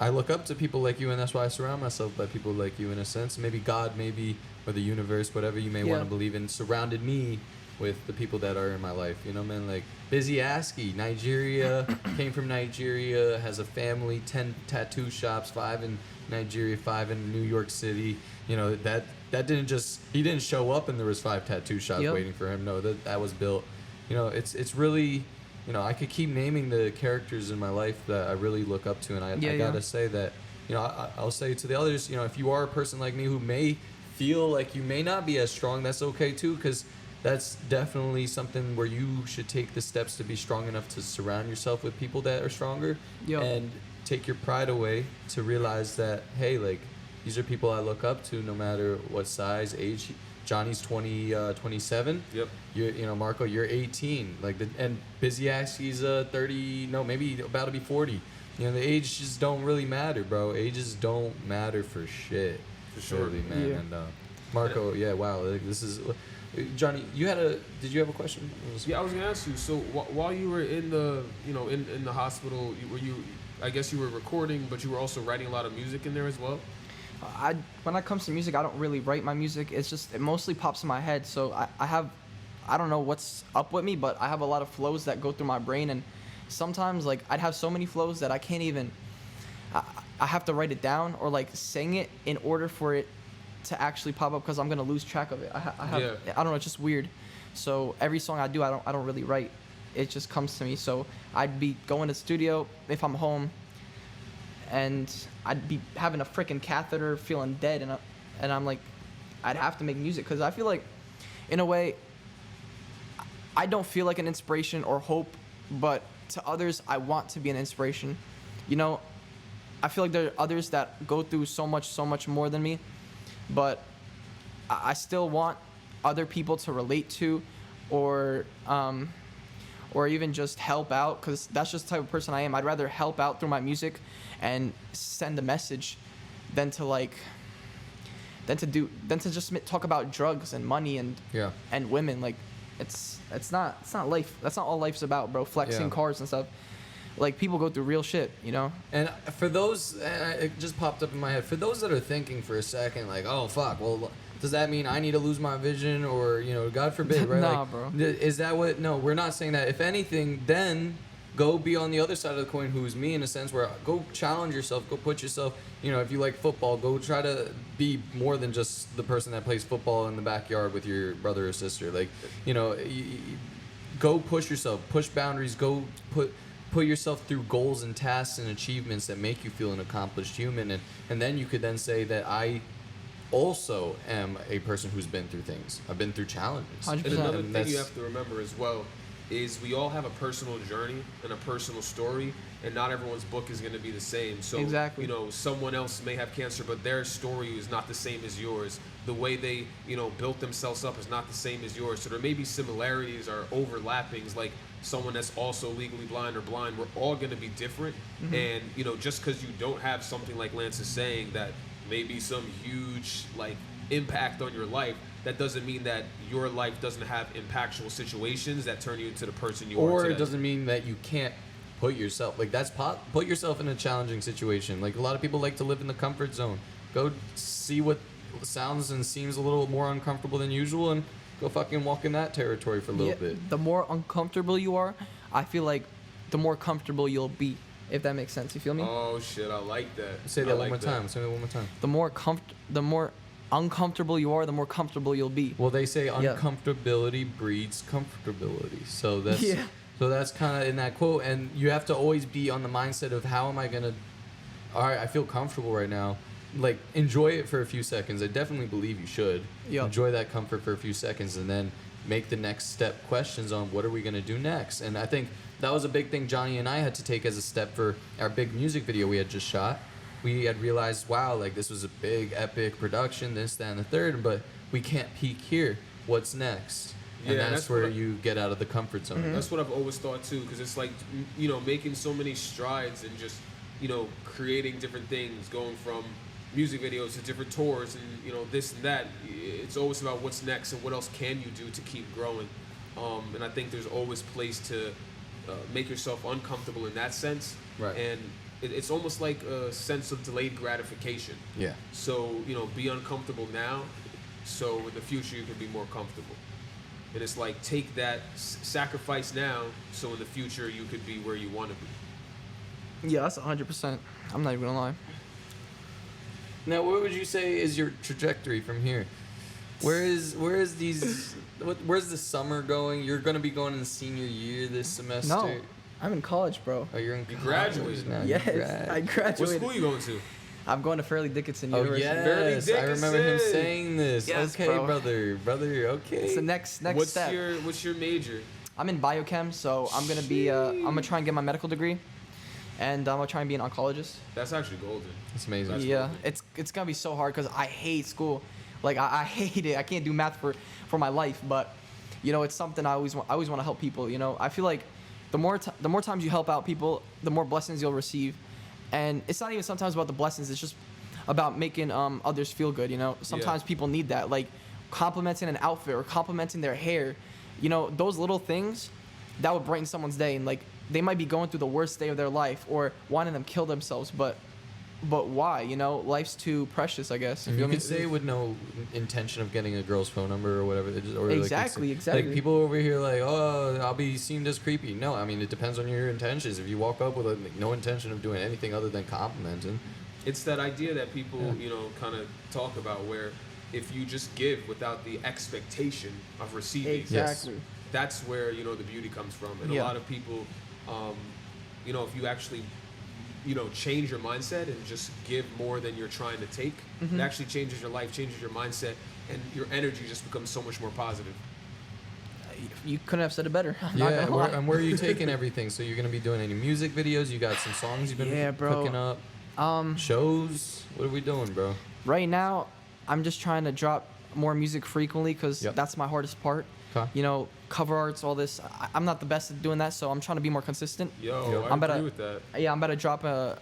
I look up to people like you, and that's why I surround myself by people like you in a sense. Maybe God, or the universe, whatever you may want to believe in, surrounded me with the people that are in my life. Man, like Busy Askey, Nigeria, came from Nigeria, has a family, 10 tattoo shops, 5 in Nigeria, 5 in New York City. That didn't just, he didn't show up and there was 5 tattoo shops waiting for him. No, that was built. It's really, I could keep naming the characters in my life that I really look up to, and I gotta say that, I'll say to the others, if you are a person like me who may feel like you may not be as strong, that's okay too, because that's definitely something where you should take the steps to be strong enough to surround yourself with people that are stronger, and take your pride away to realize that, hey, like, these are people I look up to no matter what size, age. Johnny's 27. Yep. Marco, you're 18. And Busy Askey's 30. No, maybe about to be 40. The age just don't really matter, bro. Ages don't matter for shit. For sure, really, man. Yeah. And Marco, wow, this is. Johnny, did you have a question? Yeah, I was gonna ask you. So while you were in the, in the hospital, I guess you were recording, but you were also writing a lot of music in there as well. When it comes to music, I don't really write my music. It's just, it mostly pops in my head. So I don't know what's up with me, but I have a lot of flows that go through my brain, and sometimes I'd have so many flows that I can't even. I have to write it down or sing it in order for it to actually pop up, because I'm gonna lose track of it. I don't know. It's just weird. So every song I do, I don't really write. It just comes to me. So I'd be going to the studio if I'm home, and I'd be having a freaking catheter, feeling dead, and I'm like, I'd have to make music, because I feel like, in a way, I don't feel like an inspiration or hope, but to others, I want to be an inspiration. I feel like there are others that go through so much more than me, but I still want other people to relate to, or even just help out, because that's just the type of person I am. I'd rather help out through my music and send a message than to just talk about drugs and money and women. It's not life. That's not all life's about, bro. Flexing cars and stuff. People go through real shit, And for those, it just popped up in my head. For those that are thinking for a second, oh fuck, well, does that mean I need to lose my vision, or God forbid, right? Nah, bro. Is that what? No, we're not saying that. If anything, then go be on the other side of the coin, who's me, in a sense, where go challenge yourself, go put yourself. If you like football, go try to be more than just the person that plays football in the backyard with your brother or sister. Go push yourself, push boundaries, go put yourself through goals and tasks and achievements that make you feel an accomplished human, and then you could then say that I also am a person who's been through things. I've been through challenges. 100%. And another thing you have to remember as well is we all have a personal journey and a personal story, and not everyone's book is going to be the same. So, exactly. Someone else may have cancer, but their story is not the same as yours. the way they, built themselves up is not the same as yours. So there may be similarities or overlappings, like someone that's also legally blind or blind. We're all going to be different. And, just because you don't have something like Lance is saying that may be some huge, like, impact on your life, that doesn't mean that your life doesn't have impactful situations that turn you into the person you are Or today. it doesn't mean that you can't put yourself, like, put yourself in a challenging situation. Like, a lot of people like to live in the comfort zone. Go see what sounds and seems a little more uncomfortable than usual, and go fucking walk in that territory for a little bit. The more uncomfortable you are, I feel like the more comfortable you'll be, if that makes sense. You feel me? Oh shit, I like that. Say that one more time. Say that one more time. The more uncomfortable you are, the more comfortable you'll be. Well, they say uncomfortability breeds comfortability. So that's so that's kind of in that quote, and you have to always be on the mindset of how am I gonna. All right, I feel comfortable right now. Like, enjoy it for a few seconds. I definitely believe you should. Yep. Enjoy that comfort for a few seconds, and then make the next step questions on what are we gonna do next. And I think that was a big thing Johnny and I had to take as a step for our big music video we had just shot. We had realized, wow, like, this was a big, epic production, this, that, and the third, but we can't peak here. What's next? And Yeah, that's where you get out of the comfort zone. That's what I've always thought too, because it's like, making so many strides and just, creating different things, going from music videos to different tours and, this and that. It's always about what's next and what else can you do to keep growing. And I think there's always place to make yourself uncomfortable in that sense. Right. And it's almost like a sense of delayed gratification. Yeah. So, be uncomfortable now, so in the future you can be more comfortable. And it's like, take that sacrifice now, so in the future you could be where you want to be. Yeah, that's 100%. I'm not even gonna lie. Now, what would you say is your trajectory from here? Where's the summer going? You're gonna be going in the senior year this semester. No, I'm in college, bro. Oh, you're in You college graduated. now. Yes, I What graduated. school you going to? I'm going to Fairleigh Dickinson Oh University. yes, I remember him Dickinson. saying this. Yes, okay, bro. brother. Okay. It's the next What's step. What's your major? I'm in biochem, so I'm gonna be. I'm gonna try and get my medical degree, and I'm gonna try and be an oncologist. That's actually golden. It's amazing. That's Yeah, golden. it's gonna be so hard because I hate school. Like I hate it. I can't do math for my life, but it's something I always want to help people. I feel like the more times you help out people, the more blessings you'll receive, and it's not even sometimes about the blessings. It's just about making others feel good. Sometimes people need that, like complimenting an outfit or complimenting their hair. Those little things that would brighten someone's day, and like they might be going through the worst day of their life or wanting them kill themselves, but why? Life's too precious, I guess. You feel me? could say with no intention of getting a girl's phone number or whatever. Exactly. Like people over here, like, oh, I'll be seen as creepy. No, I mean it depends on your intentions. If you walk up with no intention of doing anything other than complimenting, It's that idea that people, kind of talk about, where if you just give without the expectation of receiving, Exactly. that's where the beauty comes from. And a lot of people, if you actually change your mindset and just give more than you're trying to take, it actually changes your life, changes your mindset, and your energy just becomes so much more positive. You couldn't have said it better. I'm not yeah. gonna lie. And where are you taking everything? So you're gonna be doing any music videos? You got some songs you've been cooking up? Shows? What are we doing, bro? Right now, I'm just trying to drop more music frequently because Yep. that's my hardest part. Okay. Cover arts, all this. I'm not the best at doing that, so I'm trying to be more consistent. Yo, I'm I about agree to- with that. Yeah, I'm about to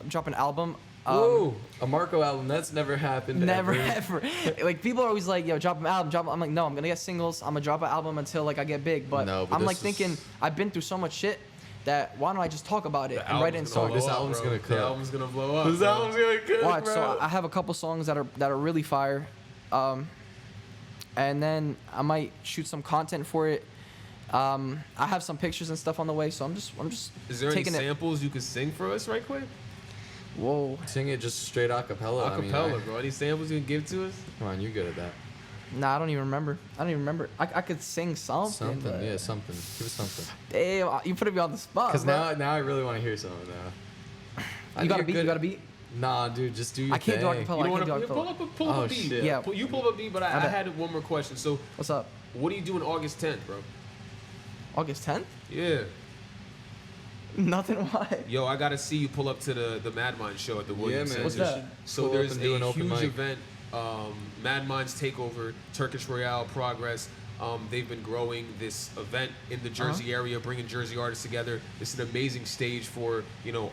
drop an album. Whoa, a Marco album. That's never happened. Never ever. ever. Like people are always like, "Yo, drop an album." I'm like, "No, I'm gonna get singles. I'm gonna drop an album until like I get big." But, No, but I'm this like is- thinking, I've been through so much shit that why don't I just talk about it and write it in songs? This album's gonna cook. The album's gonna blow up. This bro. album's gonna cook, Watch, bro. so I have a couple songs that are really fire, and then I might shoot some content for it. I have some pictures and stuff on the way, so I'm just Is there any taking it. samples you could sing for us right quick? Whoa, Sing it just straight a cappella. Acapella, bro. Any samples you can give to us? Come on, you're good at that. nah, I don't even remember. I could sing something. Something, but- yeah, something. Give us something. Damn, you put me on the spot. Because bro. now I really want to hear something now. You got a You're beat. good- You got a beat. Nah, dude, just do your I can't do thing. acapella. You I don't can't do want to pull acapella. up Oh, a beat. shit. Yeah. You pull up a beat, but I bet. had one more question. So, What's up? what are you doing August 10th, bro? August 10th? Yeah. Nothing. Why? Yo, I gotta see you pull up to the Mad Mind show at the Williams man. Center. What's that? So Pull up there's and do a an open huge mic. event Mad Minds Takeover, Turkish Royale, Progress. They've been growing this event in the Jersey area, bringing Jersey artists together. It's an amazing stage for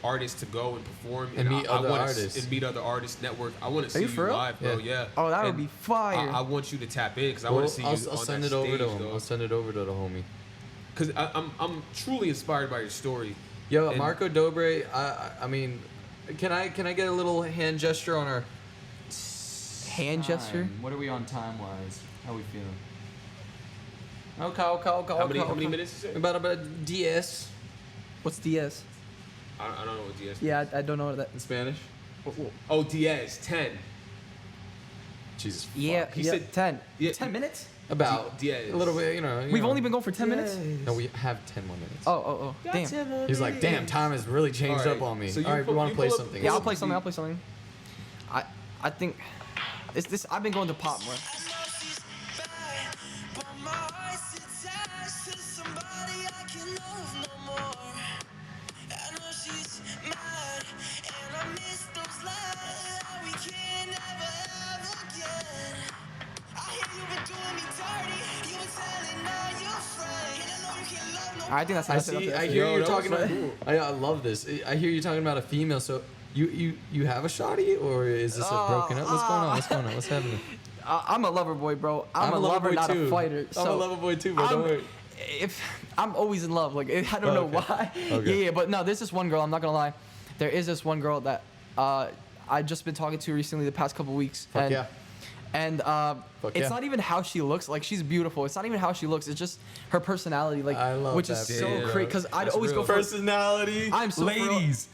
artists to go and perform And meet other wanna artists. and meet other artists. Network. I want to see you you for real? live, bro. Yeah. Oh, that would And be fire. I want you to tap in because I Well, want to see you I'll on send that it over stage, to him. though. I'll send it over to the homie. Because I'm truly inspired by your story. Yo, And- Marco Dobre. I mean, can I get a little hand gesture on our Hand gesture? time? What are we on time wise? How we feeling? Okay. How many minutes is it? About DS What's DS? I don't know what DS. Yeah, I don't know that. in Spanish. Oh, Diaz 10. Jesus. Fuck. Yeah, He yeah, said- 10. yeah. 10 minutes? About Diaz. a little bit, We've only been going for 10 minutes? No, we have 10 more minutes. Oh, damn. He's like, damn, time has really changed All right, up on me. so you All right, we pull- want you to play pull up- something. Yeah, Well, I'll play something. I think it's this. I've been going to pop more. I think that's. I that's see. it, I that's it. hear Yo, you that was talking about. cool. I love this. I hear you talking about a female. So you have a shawty, or is this a broken up? What's going on? What's going on? What's happening? I'm a lover boy, bro. I'm a lover, boy not too. a fighter. I'm So a lover boy too, but don't worry. if I'm always in love, like I don't know Okay. why. Okay. Yeah, but no, there's this one girl. I'm not gonna lie. There is this one girl that I just been talking to recently the past couple weeks. Fuck and, yeah. And Fuck it's yeah. not even how she looks. Like she's beautiful. It's not even how she looks. It's just her personality. Like I love which that, is so bro. crazy. Because I'd That's always real. go for Personality. I'm so ladies.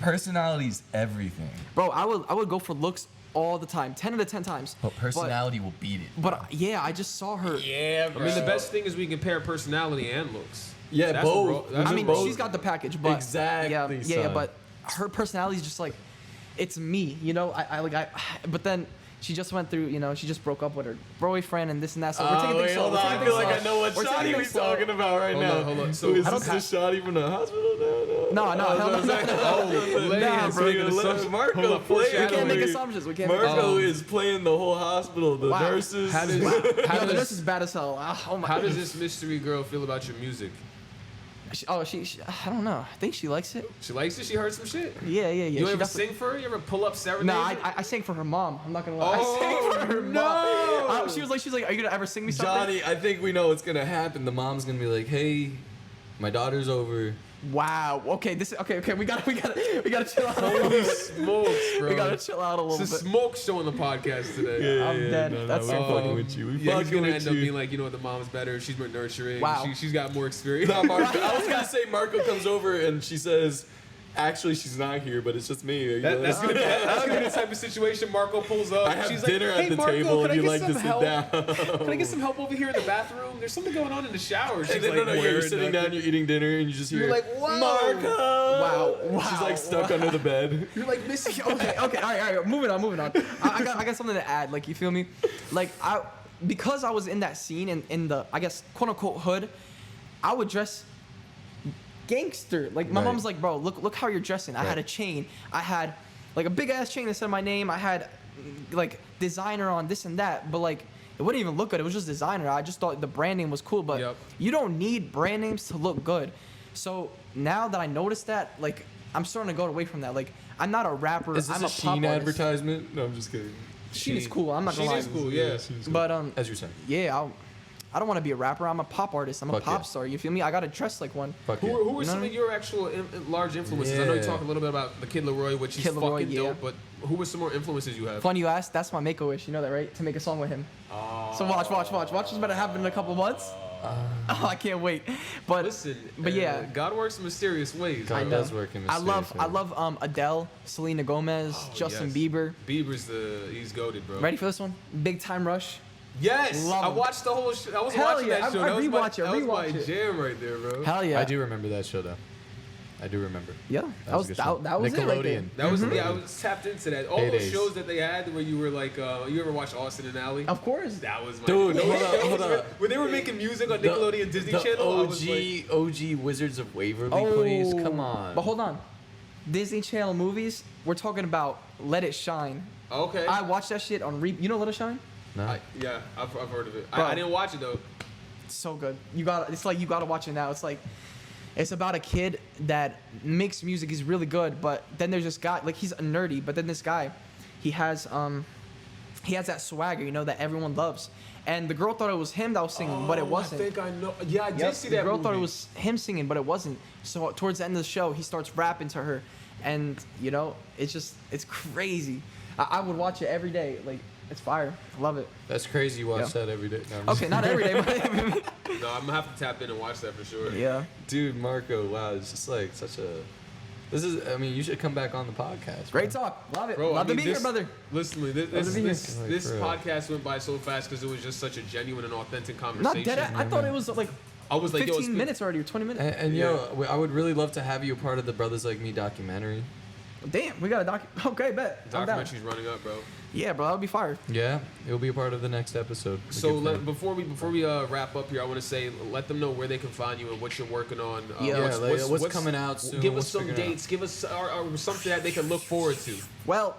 Personality's everything. bro. I would go for looks all the time, 10 out of 10 times. But personality will beat it. But yeah, I just saw her. Yeah, I mean, the best thing is we compare personality and looks. Yeah, That's both. what bro- that's I what mean, bro- she's got the package, but Exactly, yeah, son. but her personality is just like, it's me, you know. But then she just went through, she just broke up with her boyfriend and this and that. So we're taking things slow. hold We're on. taking I feel things like I slow. know what We're taking shawty things we're slow. talking about right Hold now. on, hold on. So Who is I this don't the shawty from the hospital? No, hell no. Oh, lady Nah, is bro, making assumptions. Marco Hold up, played. We can't make foreshadowing. assumptions. We can't. Marco make is playing the whole hospital. The Wow. nurses. How does, Yo, how, the nurse does, is bad as hell. Oh my. how does this mystery girl feel about your music? She, I don't know. I think she likes it. She likes it? She heard some shit? Yeah. You She ever definitely- sing for her? You ever pull up serenade? No, I sang for her mom. I'm not gonna lie. Oh, I sang for her no. mom. She was like, are you gonna ever sing me something? Johnny, I think we know what's gonna happen. The mom's gonna be like, "Hey, my daughter's over." Wow. Okay. Okay. We gotta chill out. Holy smokes, bro. We gotta chill out a little It's a bit. smoke show on the podcast today. I'm dead. That's so we're funny. fucking with you. We Yeah, he's fucking gonna with end up you. being like, you know what, the mom's better. She's more nurturing. Wow. She's got more experience. No, Marco. I was gonna say Marco comes over and she says, "Actually, she's not here, but it's just me." That's gonna be the type of situation Marco pulls up. I have She's dinner like, at hey, the Marco, table can and I you get like to some sit help? down. Can I get some help over here in the bathroom? There's something going on in the shower. She's And then, like, no, you're weird, sitting down, you're eating dinner, and you just hear, You're like, whoa. Marco! Wow. She's like stuck under the bed. You're like, Missy. Okay. All right. Moving on. I got something to add. Like, you feel me? Like, because I was in that scene in the, I guess, quote unquote hood, I would dress gangster. Like, my Right. mom's like, bro, look how you're dressing. I had a chain. I had like a big ass chain that said my name. I had like designer on this and that, but like it wouldn't even look good. It was just designer. I just thought the brand name was cool, but Yep. you don't need brand names to look good. So now that I noticed that, like, I'm starting to go away from that. Like, I'm not a rapper. Is this I'm a a pop Sheen artist. advertisement? No, I'm just kidding. Sheen is cool. I'm not gonna Sheen lie. is cool, yeah. But As you're saying. yeah, I don't want to be a rapper. I'm a pop artist. I'm a Fuck pop yeah. star. You feel me? I gotta dress like one. Fuck Who yeah. were You know some what I of your actual large influences? I know you Yeah. talk a little bit about the Kid Leroy, which is Kid Leroy, fucking yeah. dope, but who were some more influences you have? Funny you asked. That's my make-a-wish. You know that, right? To make a song with him. So watch. Watch what's about to happen in a couple months. Oh, I can't wait. But Listen, but yeah. God works in mysterious ways. God know. does work in I mysterious love ways. Adele, Selena Gomez, Justin yes. Bieber. Bieber's he's goated, bro. Ready for this one? Big Time Rush. Yes, Love I him. watched the whole. I was Hell watching yeah, that show. I That was rewatch it, that was my rewatch it. jam right there, bro. Hell yeah. I do remember that show though. I do remember. Yeah. That was a good show. that was it right there. Nickelodeon. That was yeah. I was tapped into that. All those Heydays. shows that they had where you were like, you ever watched Austin and Ally? Of course. That was my Dude, those hold shows up. where- When they were making music on Nickelodeon Disney the Channel, I was OG like, OG Wizards of Waverly Place. Come on. But hold on. Disney Channel movies. We're talking about Let It Shine. Okay. I watched that shit on You know Let It Shine? No. Yeah, I've heard of it. Bro. I didn't watch it though. It's so good. It's like you gotta watch it now. It's like, it's about a kid that makes music. He's really good, but then there's this guy, like he's a nerdy, but then this guy, he has that swagger, you know, that everyone loves. And the girl thought it was him that was singing, but it wasn't. I think I know. Yeah, I did see the that girl movie. thought it was him singing, but it wasn't. So towards the end of the show, he starts rapping to her, and you know, it's crazy. I would watch it every day. Like, it's fire. I love it. That's crazy. You watch Yeah. that every day. No, I'm Okay, not every day, but No, I'm gonna have to tap in and watch that for sure. yeah. Dude, Marco, wow, it's just like such a. This is. I mean, you should come back on the podcast. Great bro. talk. Love it. Bro, Love I mean, to be here, this- brother. Listen to me. This Love to be here. this Like, for real. podcast went by so fast because it was just such a genuine and authentic Not conversation. dead. I thought it was like I was like, 15 yo, minutes already, or 20 minutes. And yo, I would really love to have you a part of the Brothers Like Me documentary. Damn, we got a doc. Okay, bet. I'm down. documentary's running up, bro. Yeah, bro, that'll be fire. Yeah, it'll be a part of the next episode. We So can film. before we wrap up here, I want to say let them know where they can find you and what you're working on. Yeah, what's coming out soon, Give us what's some figuring out. dates. Give us or something that they can look forward to. Well,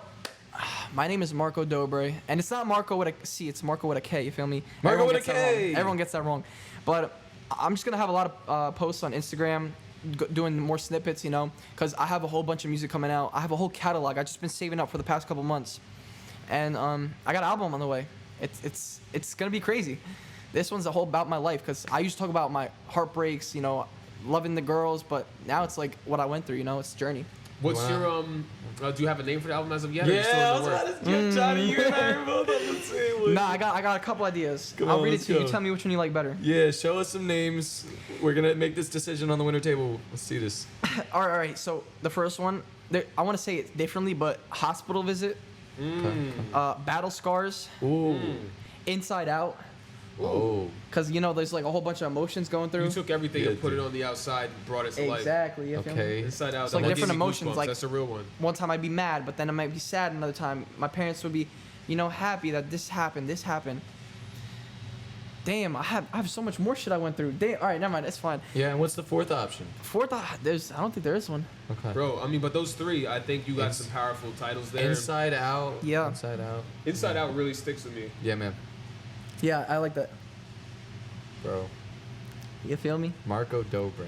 my name is Marko Dobre, and it's not Marco with a C, it's Marco with a K, you feel me? Marco Everyone with a gets that wrong. K. Everyone gets that wrong. But I'm just going to have a lot of posts on Instagram, doing more snippets, you know, because I have a whole bunch of music coming out. I have a whole catalog. I've just been saving up for the past couple months. And I got an album on the way. It's going to be crazy. This one's a whole about my life, because I used to talk about my heartbreaks, you know, loving the girls, but now it's like what I went through, you know, it's a journey. What's Wow. your do you have a name for the album as of yet? or you still in Yeah, I the was works? about to get Johnny. You and I are both on the same one. Nah, I got a couple ideas. Come I'll on, read it let's to you. go. You tell me which one you like better. Yeah, show us some names. We're gonna make this decision on the winner table. Let's see this. All right. So the first one, I want to say it differently, but Hospital Visit, Battle Scars, Ooh. Inside Out, Oh. because you know there's like a whole bunch of emotions going through. You took everything Yeah, and put dude. it on the outside and brought it to life. Exactly. You feel me? Okay. Inside out. It's like that one different gives you emotions, goosebumps. like- That's a real one. One time I'd be mad, but then I might be sad another time. My parents would be, you know, happy that this happened. Damn, I have so much more shit I went through. Damn. All right, never mind. It's fine. Yeah, and what's the fourth option? Fourth, I don't think there is one. Okay. Bro, I mean, but those three, I think you got Ins- some powerful titles there. Inside Out. Yeah. Inside Out. Inside Out really sticks with me. Yeah, man. Yeah, I like that. Bro. You feel me? Marco Dobre.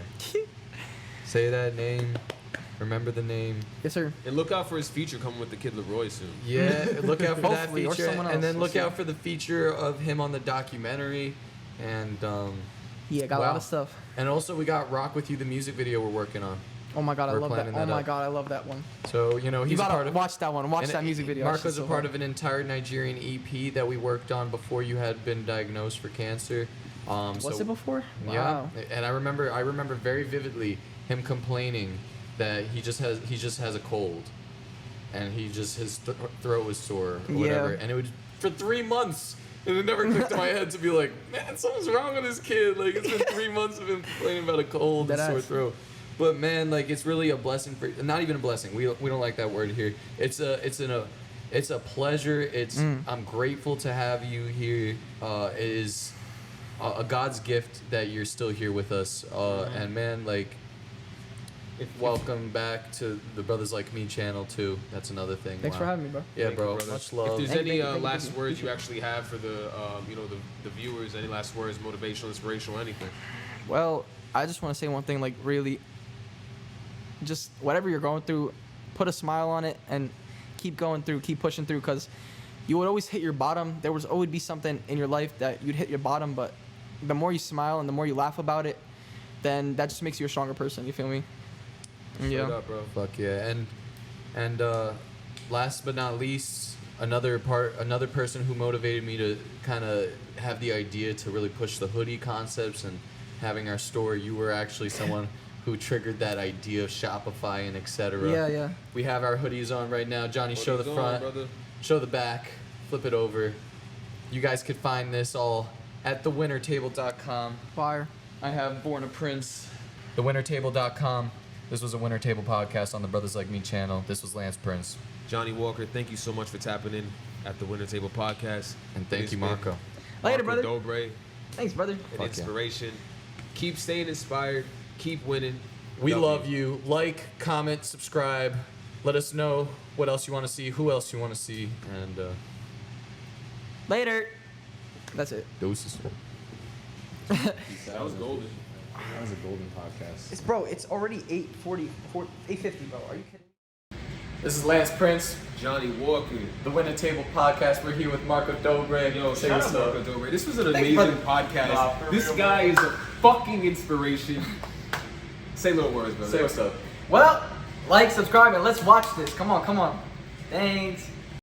Say that name. Remember the name. Yes, sir. And look out for his feature coming with the Kid Leroy soon. Yeah, look out for that Hopefully, or feature. someone And then else. look We'll out see. for the feature of him on the documentary. And Yeah, got a Wow. lot of stuff. and also we got Rock With You, the music video we're working on. Oh my god, I We're love that. planning Oh that my up. god, I love that one. So, you know, You he's a gotta part of watch that one. Watch and that music video. Marco's It's a so part hard. of an entire Nigerian EP that we worked on before you had been diagnosed for cancer. Was so, it before? Yeah, Wow. and I remember very vividly him complaining that he just has a cold, and his throat was sore or whatever, Yeah. and it would for 3 months. And it never clicked in my head to be like, man, something's wrong with this kid. Like, it's been 3 months of him complaining about a cold and sore Deadass. throat. But man, like, it's really a blessing for, not even a blessing. We don't like that word here. It's a pleasure. I'm grateful to have you here. It is a God's gift that you're still here with us. And man, like, welcome back to the Brothers Like Me channel too. That's another thing. Thanks Wow. for having me, bro. Yeah, Thank you, bro. brother. Much love. If there's Thank any you, thank you, last thank you. words you actually have for the the viewers, any last words, motivational, inspirational, anything. Well, I just want to say one thing, like really, just whatever you're going through, put a smile on it and keep going through, keep pushing through, because you would always hit your bottom. There was always be something in your life that you'd hit your bottom, but the more you smile and the more you laugh about it, then that just makes you a stronger person. You feel me? Straight up, bro. Fuck yeah. And last but not least, another person who motivated me to kind of have the idea to really push the hoodie concepts and having our store. You were actually someone who triggered that idea of Shopify and etc. Yeah, yeah. We have our hoodies on right now. Johnny, show the Hoodies on, front, brother. show the back, flip it over. You guys could find this all at thewinnertable.com. Fire. I have Born a Prince. Thewinnertable.com. This was a Winner Table podcast on the Brothers Like Me channel. This was Lance Prince. Johnny Walker, thank you so much for tapping in at the Winner Table Podcast. And thank It's you, been Marco. Later, Marco brother. Dobre, Thanks, brother. an Fuck yeah. inspiration. Keep staying inspired. Keep winning. We W. love you. Like, comment, subscribe. Let us know what else you want to see, who else you want to see, and Later. That's it. doses. That was golden. That was a golden podcast. It's already 8:40, 8:50, bro. Are you kidding? This is Lance Prince, Johnny Walker. the Winner Table Podcast. We're here with Marco Dobre. Yo, Say shout what's out up. Marco Dobre. This was an Thank you amazing for- podcast. Nah, for This real, guy bro. is a fucking inspiration. Say little words, brother. Say what's up. Well, like, subscribe, and let's watch this. Come on. Thanks.